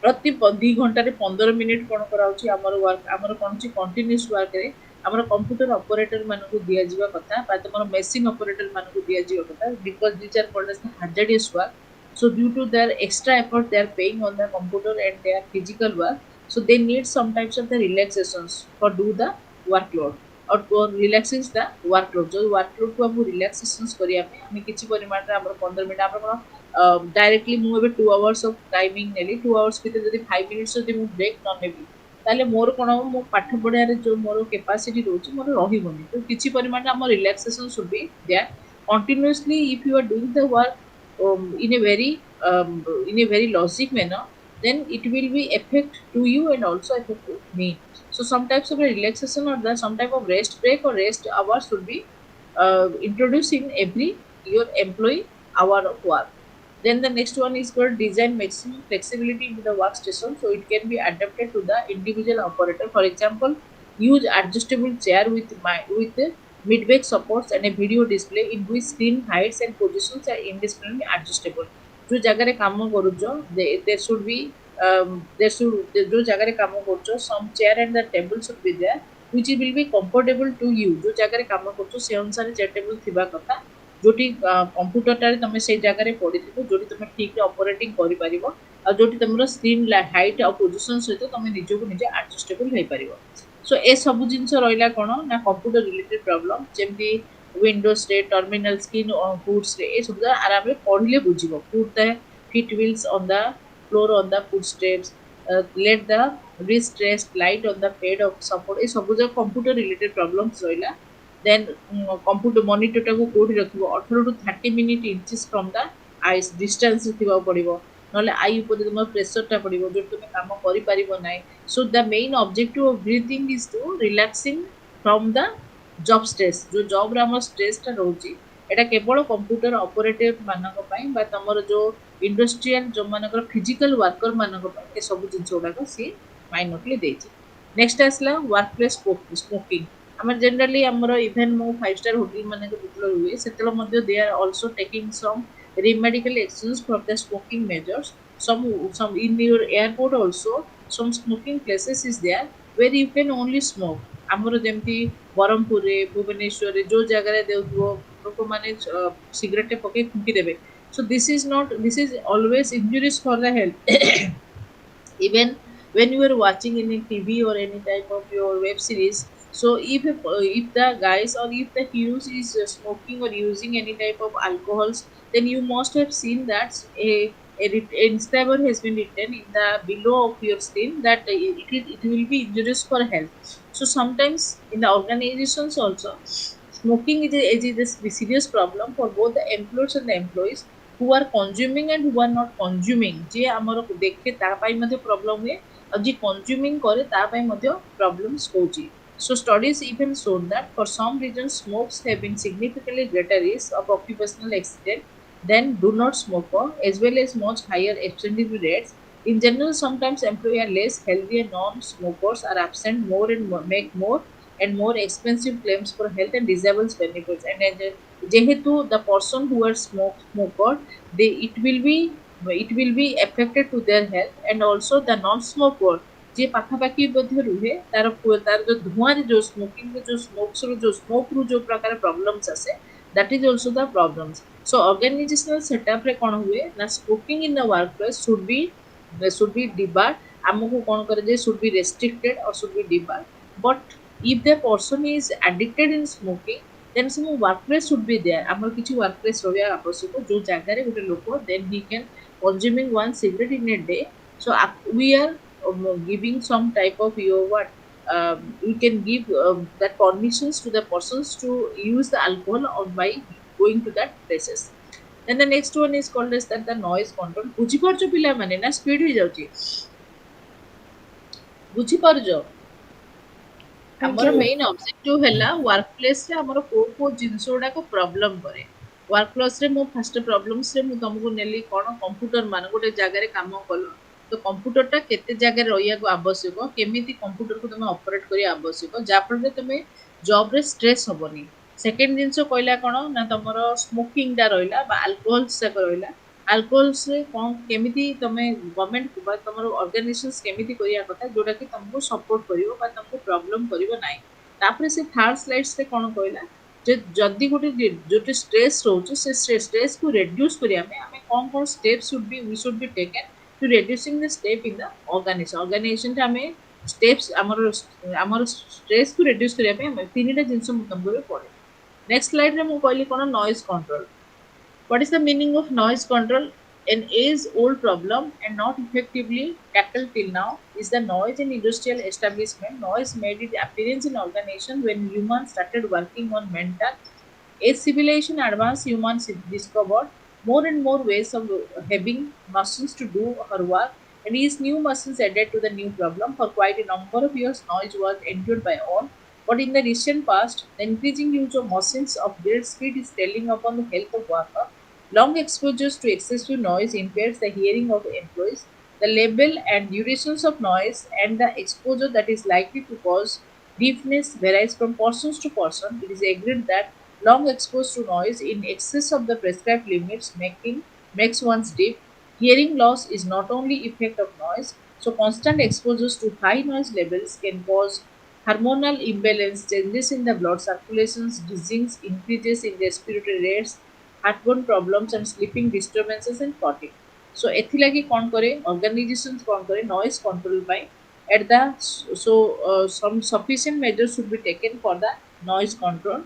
प्रति 2 घंटा रे 15 minute कोन कराउची हमर work हमर कोनची continuous work रे हमर computer operator मानन को दिया जीवा कथा बा तमर मशीन ऑपरेटर मानन को दिया जीवा कथा because these are called as the hazardous work so due to their extra effort they are paying on the computer and their physical work so they need some types of the relaxations for do the workload और relaxing the workload जो workload को हम relaxations करिया पे हमें किछि परिमाण रे हमर 15 मिनिट हमर डायरेक्टली मु एबे 2 आवर्स ऑफ टाइमिंग नेली 2 आवर्स भीतर जदी 5 मिनिट्स जदी मु ब्रेक न नेबी ताले मोर कोन मो पाठ पढिया रे जो मोर कैपेसिटी रोची मोर रहिबोनी तो किछि परिमाण हमर relaxation should be there continuously if you are doing the work in a very logic manner then it will be effect to you and also effect to me so some types of relaxation or the some type of rest break or rest hours should be introduced in every your employee hour of work then the next one is called design maximum flexibility into the workstation so it can be adapted to the individual operator for example use adjustable chair with mid-back supports and a video display in which screen heights and positions are independently adjustable जो जगह रे काम करूजो there should be there should जो जगह रे काम करूजो some chair and the table should be there which will be comfortable to you जो जगह रे काम करूजो से अनुसार chair table थिबा कथा जोटी कंप्यूटर टारे तमे से जगह रे पडिथिबो जोटी तमे ठीक रे ऑपरेटिंग करि परिबो आ जोटी तमरो स्क्रीन हाइट और पोजीशन सहित तमे निजो को निजे एडजस्टेबल होई परिबो सो ए सब जिंस रहिला कोन ना कंप्यूटर रिलेटेड प्रॉब्लम जेमती विंडोज रे टर्मिनल स्क्रीन फुट्स रे ए सब आराम रे पढिले बुझिबो put the feet wheels on the floor on the foot steps let the wrist rest light on the pad of support ए सब जो कंप्यूटर रिलेटेड प्रॉब्लम्स रहिला then कंप्यूटर मॉनिटर टाको कोठी रखिबो 18 to 30 minute inches from the eyes distance थिबा पड़िबो नले आई ऊपर तुम प्रेशर टा पड़िबो जो तुम काम करि परिबो नै so the main objective of breathing is to relaxing from the job stress जो जॉब रे हम स्ट्रेस टा रहउची एटा केवल कंप्यूटर ऑपरेटर मानक पई बा तमर जो इंडस्ट्रियल जो मानकर फिजिकल वर्कर मानक पई ए सब जिंस ओडा को सी माइनरली देछि नेक्स्ट आसला वर्क प्लेस स्मोकिंग हमर जनरली हमर इवन मो 5 स्टार होटल माने के बितलो हुए सेतलो मध्ये they are also taking some remedial actions for the smoking measures some in your airport also some smoking places is there where you can only smoke हमर जेमती बरमपुर रे भुवनेश्वर रे जो जगह रे देउथबो लोक माने सिगरेट पके फुंकी देबे so this is always injurious for the health even when you are watching any TV or any type of your web series so if the guys or if the heroes is smoking or using any type of alcohols then you must have seen that a inscriber has been written in the below of your screen that it will be injurious for health so sometimes in the organizations also smoking is a serious problem for both the employers and the employees who are consuming and who are not consuming जे हमर देखे ता पाई मध्ये problem है और जे consuming करे ता पाई मध्ये problems होची so studies even shown that for some reasons smokes have been significantly greater risk of occupational accident than do not smoker as well as much higher absentee rates in general sometimes employees are less healthy and non-smokers are absent more and make more and more expensive claims for health and disability benefits and jehetu the person who are smoker they it will be it will be affected to their health, and also the non-smoker जे पाखापाखी ମଧ୍ୟ ରୁହେ ତାର जो ଧୂଆଁରେ जो smoking ରେ जो smoke ରୁ जो प्रकार प्रॉब्लम्स आसे, that is also the problems. So organizational setup रे कौन हुए ना, smoking in the workplace should be debarred. ଆମକୁ कौन करे जे should be restricted or should be debarred. But if the person is addicted in smoking, then some workplace should be there. ଆମର କିଛି workplace ରହିବା ଆବଶ୍ୟକ ଯୋଉ ଜାଗାରେ ଗୋଟେ ଲୋକ then he can consuming one cigarette in a day. So we are giving some type of what we can give that permissions to the persons to use the alcohol or by going to that places. Then the next one is called as that the noise control. ବୁଝିପାରୁଛ ପିଲାମାନେ ନା speed ହେଇଯାଉଛି? ବୁଝିପାରୁଛ? ଆମର ଆଜ୍ଞା। Main objective ହେଲା work ପ୍ଲେସରେ ଆମର କୋଉ ଜିନିଷ ଗୁଡାକ ପ୍ରୋବ୍ଲେମ କରେ। ୱାର୍କ ପ୍ଲେସରେ ମୁଁ ଫାଷ୍ଟ ପ୍ରୋବ୍ଲେମ୍ସରେ ମୁଁ ତମକୁ ନେଲି କ'ଣ, କମ୍ପ୍ୟୁଟର ମାନ ଗୋଟେ ଜାଗାରେ କାମ କଲ ତ କମ୍ପ୍ୟୁଟରଟା କେତେ ଜାଗାରେ ରହିବାକୁ ଆବଶ୍ୟକ, କେମିତି କମ୍ପ୍ୟୁଟରକୁ ତମେ ଅପରେଟ କରିବା ଆବଶ୍ୟକ, ଯାହାଫଳରେ ତମେ ଜବରେ ଷ୍ଟ୍ରେସ୍ ହବନି। ସେକେଣ୍ଡ ଜିନିଷ କହିଲା କ'ଣ ନା ତମର ସ୍ମୋକିଂଟା ରହିଲା ବା ଆଲକୋହଲ୍ସ ଯାକ ରହିଲା। ଆଲକୋହଲ୍ସରେ କ'ଣ କେମିତି ତମେ ଗଭର୍ଣ୍ଣମେଣ୍ଟ ବା ତମର ଅର୍ଗାନାଇଜେସନ୍ସ କେମିତି କରିବା କଥା ଯୋଉଟାକି ତମକୁ ସପୋର୍ଟ କରିବ ବା ତମକୁ ପ୍ରୋବ୍ଲେମ କରିବ ନାହିଁ। ତାପରେ ସେ ଥାର୍ଡ ସ୍ଲାଇଡ୍ସରେ କ'ଣ କହିଲା ଯେ ଯଦି ଗୋଟେ ଯୋଉଠି ଷ୍ଟ୍ରେସ୍ ରହୁଛି ସେ ଷ୍ଟ୍ରେସ୍କୁ ରେଡ୍ୟୁସ୍ କରିବା ପାଇଁ ଆମେ କ'ଣ step should be taken to reducing the step in the ଅର୍ଗାନାଇଜେସନଟା ଆମେ steps ଆମର ଷ୍ଟ୍ରେସ୍କୁ ରେଡ୍ୟୁସ୍ କରିବା ପାଇଁ ଆମେ ତିନିଟା ଜିନିଷ ମୁଁ ତମକୁ ଏବେ ପଢ଼େ। ନେକ୍ସଟ ସ୍ଲାଇଡ୍ରେ ମୁଁ କହିଲି କ'ଣ noise control. What is the meaning of noise control? An age-old problem and not effectively tackled till now is the noise in industrial establishment. Noise made its appearance in organization when humans started working on mental. As civilization advanced, humans discovered more and more ways of having machines to do her work, and these new machines added to the new problem. For quite a number of years, noise was endured by all. But in the recent past, the increasing use of machines of great speed is telling upon the health of workers. Long exposures to excessive noise impairs the hearing of employees. The level and durations of noise and the exposure that is likely to cause deafness varies from person to person. It is agreed that long exposure to noise in excess of the prescribed limits makes one's deaf. Hearing loss is not only effect of noise, so constant exposures to high noise levels can cause hormonal imbalance, changes in the blood circulations, disease, increases in respiratory rates, heartburn problems and sleeping disturbances and fatigue. So एथिलागी कौन करे organizations कौन करे noise control by at the some sufficient measures should be taken for the noise control.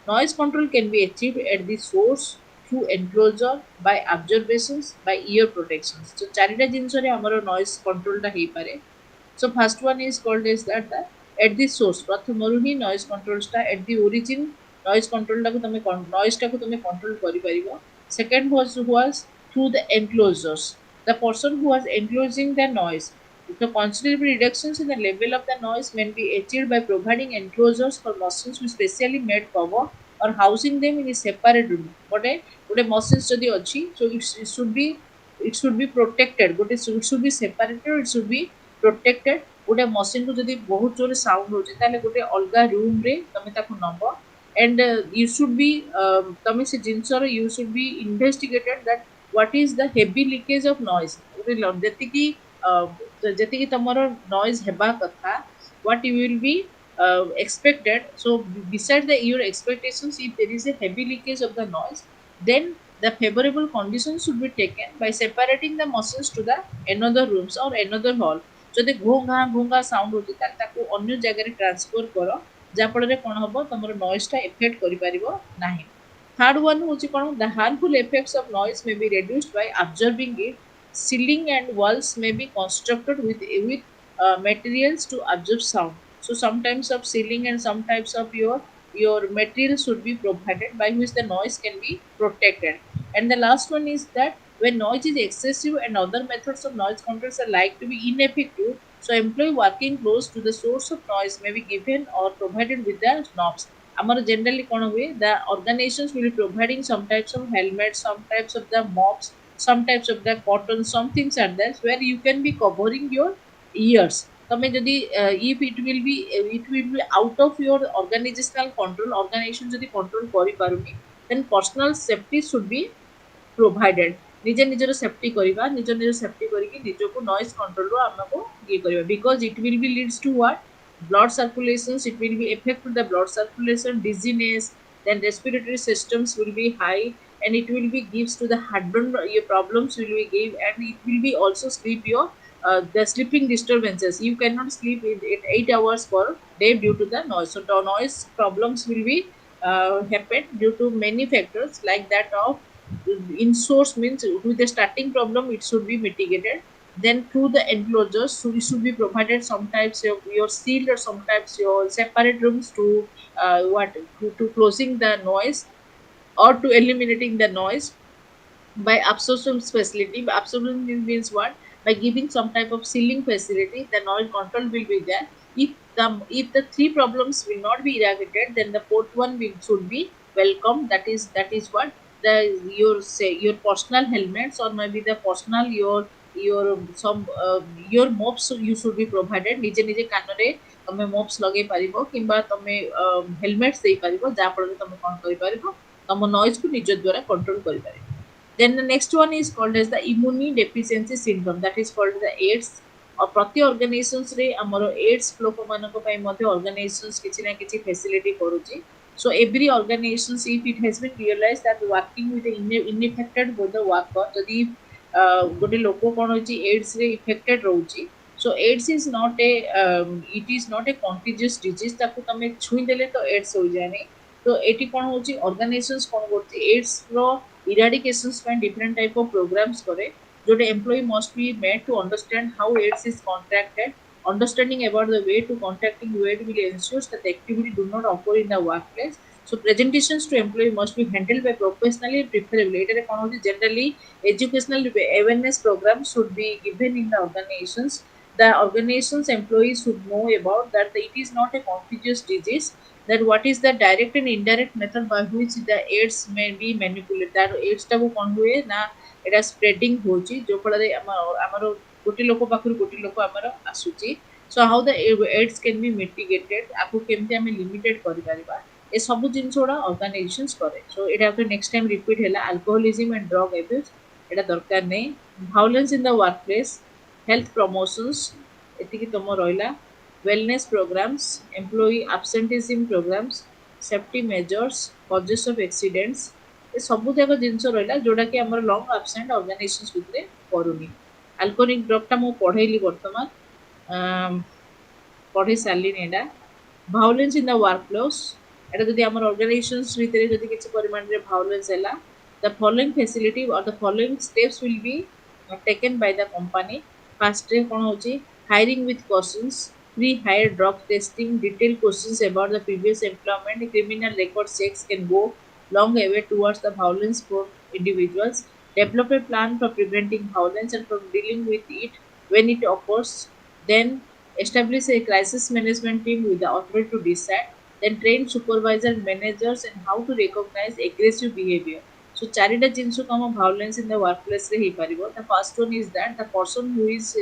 Noise control can be achieved at the source through enclosure by observations by ear protections. So चारिटा जिनसरे हमारा noise control टा ही पारे. So first one is called as that the at the source. प्रथमରୁ ହିଁ noise controls ଟା at the origin noise control ଟାକୁ ତମେ noise ଟାକୁ ତମେ control କରିପାରିବ। Second was through the enclosures. The person who was enclosing the noise. The considerable reductions in the level of the noise may be achieved by providing enclosures for machines with specially made cover or housing them in a separate room. ଗୋଟେ machines ଯଦି ଅଛି, so it should be protected. It should be separated, it should be protected. ଗୋଟେ machine କୁ ଯଦି ବହୁତ ଜୋରେ sound ହଉଛି ତାହେଲେ ଗୋଟେ ଅଲଗା ରୁମ୍ ରେ ତମେ ତାକୁ ନବ, and you should be ତମେ ସେ ଜିନିଷର you should be investigated that what is the heavy leakage of noise. ଯେତିକି ତମର noise ହେବା କଥା, what you will be expected. So beside your expectations, if there is a heavy leakage of the noise, then the favorable conditions should be taken by separating the machines to the another rooms or another hall. ଯଦି ଘୋଙ୍ଗା sound ହଉଛି ତାହେଲେ ତାକୁ ଅନ୍ୟ ଜାଗାରେ transfer କର, ଯାହାଫଳରେ କ'ଣ ହବ ତମର ନଏଜ୍ଟା ଏଫେକ୍ଟ କରିପାରିବ ନାହିଁ। ଥାର୍ଡ ୱାନ୍ ହେଉଛି କ'ଣ, the harmful effects of noise may be reduced by observing it. Ceiling and walls may be constructed with materials to absorb sound. So some types of ceiling and some types of your materials should be provided by which the noise can be protected. And the last one is that when noise is excessive and other methods of noise control are like to be ineffective, so employee working close to the source of noise may be given or provided with the knobs. ଆମର generally କ'ଣ ହୁଏ, the organizations will be providing some types of helmets, some types of the mops, some types of the cotton, some things are there where you can be covering your ears. ତମେ ଯଦି if it will be out of your organizational control, organization ଯଦି control କରିପାରୁନି, then personal safety should be provided. निजे निजर safety करवा निज निज safety करके निजको नॉइज कंट्रोल रो हमको ये करवा because it will be leads to what blood circulations, it will be affect the blood circulation, dizziness, then respiratory systems will be high, and it will be gives to the heartburn your problems will be give, and it will be also sleep your the sleeping disturbances. You cannot sleep in 8 hours per day due to the noise. So the noise problems will be happen due to many factors like that of in source means with the starting problem it should be mitigated, then through the enclosures so it should be provided sometimes your sealed or sometimes your separate rooms to what to closing the noise or to eliminating the noise by absorption facility. By absorption means what? By giving some type of ceiling facility, the noise control will be there. If the three problems will not be eradicated, then the fourth one will should be welcome. That is what the your say your personal helmets or maybe the personal your some your mops you should be provided. निजे निजे कानरे तमे mops लगे पारिबो किंबा तमे helmets देई पारिबो जा फଳରେ तमे कोन करि पारिबो तम नॉइज को निज द्वारा कंट्रोल करि पारिबो. Then the next one is called as the immunodeficiency syndrome, that is called the AIDS. और प्रति organizations रे हमरो AIDS लोक मानको पई मध्ये organizations किछि ना किछि facility करूची. So every organizations if it has been realized that working with the unaffected with the worker जदि गोटे लोक कोन होची AIDS रे affected रहउची. So AIDS is not a it is not a contagious disease ताकू तमे छुई देले तो AIDS हो जाय नै. तो एटी कोन होची organizations कोन करती AIDS row eradications and different type of programs करे Jote employee must be made to understand how AIDS is contracted. Understanding about the way to contacting AIDS will ensure that the activity do not occur in the workplace. So presentations to employee must be handled by professionally preferably. It is generally educational awareness programs should be given in the organizations. The organization's employees should know about that it is not a contagious disease, that what is the direct and indirect method by which the AIDS may be manipulated. That AIDS टाको कोन हुए ना एटा spreading होची जो फଳରେ हमरो गोटी लोक पाखरु गोटी लोक हमरो आसुची. So how the AIDS can be mitigated आकु केमते हमें लिमिटेड करि परिबा ए सब जिनसोडा ऑर्गेनाइजेशंस करे. So एटा तो नेक्स्ट टाइम रिपीट हैला अल्कोहलिज्म एंड ड्रग अब्यूज एटा दरकार नै. Violence in the workplace, health promotions एतिकी तम रहिला, wellness programs, employee absenteeism programs, safety measures, causes of accidents. ये सब जाक जिनस रहा जोटा कि आम लंग आबसेंट ऑर्गेनाइजेशंस भितर करूनी. अल्कोहलिक ड्रग टा मु पढ़ेली वर्तमान पढ़े सारी एटा. वायलेंस इन द वर्कप्लेस एटा जदि आम ऑर्गेनाइजेशंस भितर जदि किछि परिमाण रे वायलेंस हैला, the following facility or the following steps will be taken by the company. First रे कोन होची hiring with cautions, pre-hire drug testing, detailed questions about the previous employment, criminal record checks can go long way towards the violence for individuals. Develop a plan for preventing violence and from dealing with it when it occurs. Then establish a crisis management team with the authority to decide. Then train supervisor managers and how to recognize aggressive behavior. So चारिटा जिनसु को हम violence in the workplace रे ही परिबो. The first one is that the person who is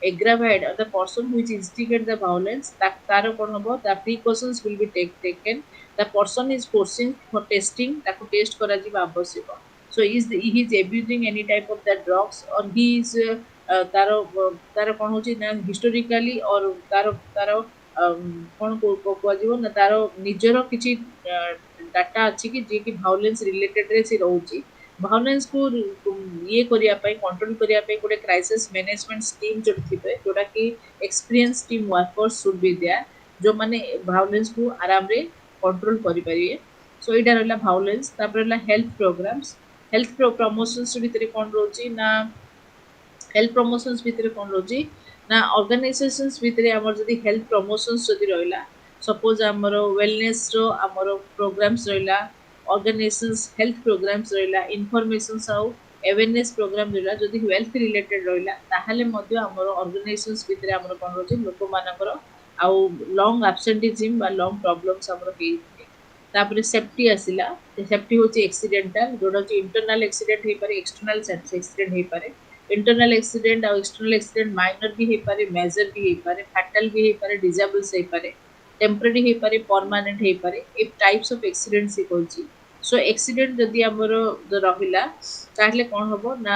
aggravate or the person who is instigate the violence तार कोन हबो the precautions will be taken. The person is forcing for testing ताको test करा जिबा आवश्यक. So he is abusing any type of the drugs or he is तार कोन होची ना historically और तार कोन को जीव ना तार निजर किछि डाटा अछि कि जे कि violence related रे से रहउची. भावलेंस को ये करिया पई कंट्रोल करिया पई गोटे क्राइसिस मैनेजमेंट टीम जो थिबे जोटा कि experience team workers should be there जो माने भावलेंस को आराम रे कंट्रोल करि परिए. सो इडा रहला भावलेंस. तापर रहला हेल्थ प्रोग्राम्स. हेल्थ प्रमोशंस भितर कोन रोची ना हेल्थ प्रमोशंस भितर कोन रोची ना ऑर्गेनाइजेशंस भितर हमर जदी हेल्थ प्रमोशंस जदी रहला सपोज हमर वेलनेस रो हमर प्रोग्राम्स रहला organizations health programs रहिला informations आउ awareness program रहिला जदि health related रहिला ताहाले मध्ये हमर organizations भितर हमर कोन रोची लोक मानकर आउ long absenteeism बा long problems हमर हे. तापर सेफ्टी आसिला. सेफ्टी होची एक्सीडेंटल जोडा कि इंटरनल एक्सीडेंट हे पारे एक्सटर्नल एक्सीडेंट हे पारे. इंटरनल एक्सीडेंट आउ एक्सटर्नल एक्सीडेंट माइनर भी हे पारे मेजर भी हे पारे फैटल भी हे पारे डिसेबल्स हे पारे टेम्पररी हे पारे परमानेंट हे पारे. ए टाइप्स ऑफ एक्सीडेंट्स हे कोची. So accident जदि हमरो रहिला ताहले कोन हबो ना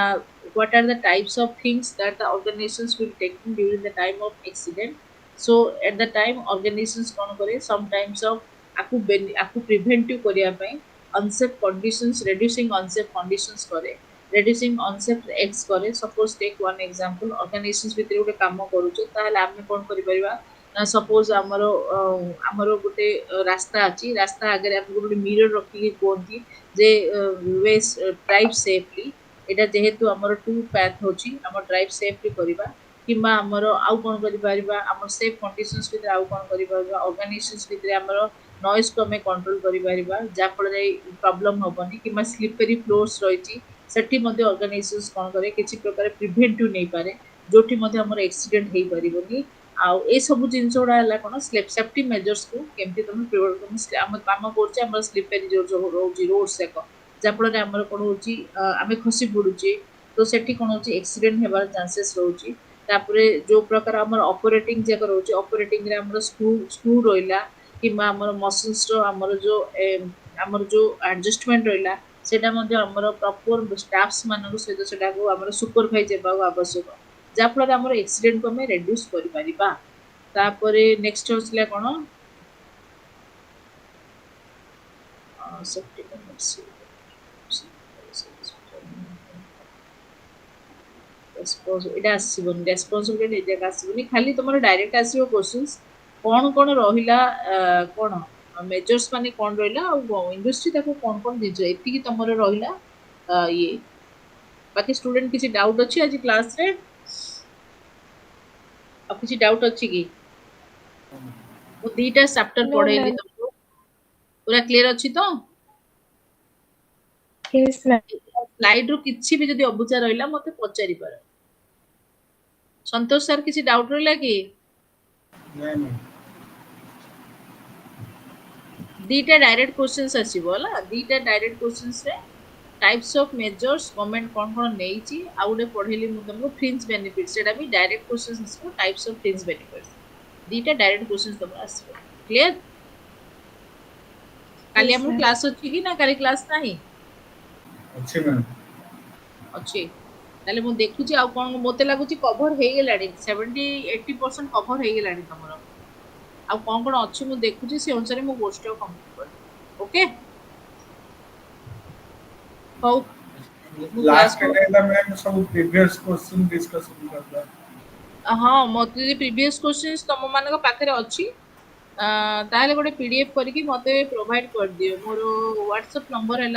what are the types of things that the organizations will take during the time of accident. So at the time organizations कोन करे sometimes of आकु preventive करिया पई unsafe conditions reducing unsafe conditions करे reducing unsafe acts करे. Suppose take one example organizations भितर गोटे काम करूचे ताहले आमे कोन करि परिबा ना सपोज आमर गोटे रास्ता अच्छी रास्ता आगे आप गोटे मिरर रखिकी कहती जे वेस्ट ड्राइव सेफली एटा जेहेतु आमर टू पाथ होची आम ड्राइव सेफली करबा किंबा आमर आउ कोन करि परिबा आमर सेफ कंडीशंस भितर आउ कोन करि परिबा ऑर्गेनाइजेशंस भितर आमर नॉइज को हमें कंट्रोल करि परिबा जा फल रे प्रॉब्लम होबनी किंबा स्लिपरी फ्लोर्स रहिची सेठी मध्ये ऑर्गेनाइजेशंस कोन करे किछि प्रकार प्रिवेंटिव नै पारे जोठी मध्ये हमर एक्सीडेंट हेई परिबनी आउ ए सब जिनस गुड़ा है कौन सेफ्टी मेजर्स को केमती तुम आम काम कर स्लीपरी जो रोज रोड सेक जहाँफल आम कौन हो आम खसी पड़ुचे तो सेठी कौन हो एक्सीडेंट होबार चांसेस रोचे जो प्रकार आम ऑपरेटिंग जाक रोचे ऑपरेटिंग स्क्रू रहा कि मसल्स आमर जो आमर जो एडजस्टमेंट रहा सेटा आमर प्रॉपर स्टाफ्स मान सहित से सुपरवाइज होगा आवश्यक जहाँफल आम एक्सीडेंट को आम रेड्यूस कर नेक्स्ट होता कौन এটা আসিবনি রেসপন্सिबिलिटी এটাকে আসিবনি খালি তোমার ডাইরেক্ট আসিব क्वेश्चंस কোন কোন রহিলা কোন মেজর্स माने কোন রহিলা আর ইন্ডাস্ট্রি তাকো কোন কোন দিছ এতিকি তোমার রহিলা ইয়ে বাকি স্টুডেন্ট কিছু ডাউট আছে আজ ক্লাস রে अब किसी डाउट अच्छी की वो दीटा चैप्टर No, पढ़ेली ma'am. तुमको पूरा क्लियर अच्छी तो Yes, ma'am. स्लाइड रो किछि भी जदी अबुचा रहिला मते पचारि पार संतोष सर किसी डाउट रहिला कि नहीं नहीं दीटा डायरेक्ट क्वेश्चंस आसीबो होला दीटा डायरेक्ट क्वेश्चंस रे टाइप्स ऑफ मेजर्स गवर्नमेंट कोन कोन नेइची आ उडे पढेली मु तुमको फ्रिंज बेनिफिट्स सेटा भी डायरेक्ट क्वेश्चंस आसीबो टाइप्स ऑफ फ्रिंज बेनिफिट्स दीटा डायरेक्ट क्वेश्चंस तुम आसीबो क्लियर काली Yes, हमर ma'am. क्लास अछि कि ना काली क्लास नाही अच्छी मैम अच्छे ताले मु देखुची आ कोन मोते लागुची कवर हे गेलाडी 70-80% कवर हे गेलाडी तमरो आ कोन कोन अछि मु देखुची से अनुसार मु पोस्ट कंप्लीट कर ओके हो लास्ट के टाइम मैम सब प्रीवियस क्वेश्चन डिस्कशन करला हाँ मते प्रीवियस क्वेश्चंस तम मान पाखे अच्छी ताहले गोटे पीडीएफ करके मते प्रोवाइड कर दियो मोर व्हाट्सएप नंबर है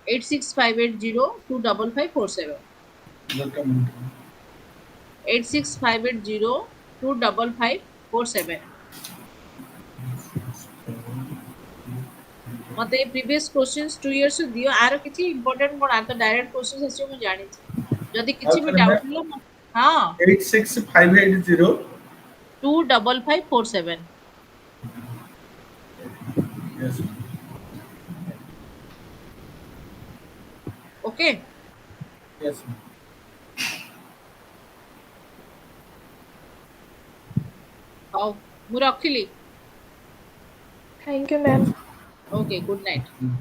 8658025547 8658025547 मते प्रीवियस क्वेश्चंस 2 इयर्स दियो आरो किछि इंपोर्टेंट कोन आ तो डायरेक्ट क्वेश्चंस अछि मु जानि जदी किछि भी डाउट होला हां 86580 25547 यस ओके यस हाउ मु रखिली Thank you, ma'am. Okay good night ma'am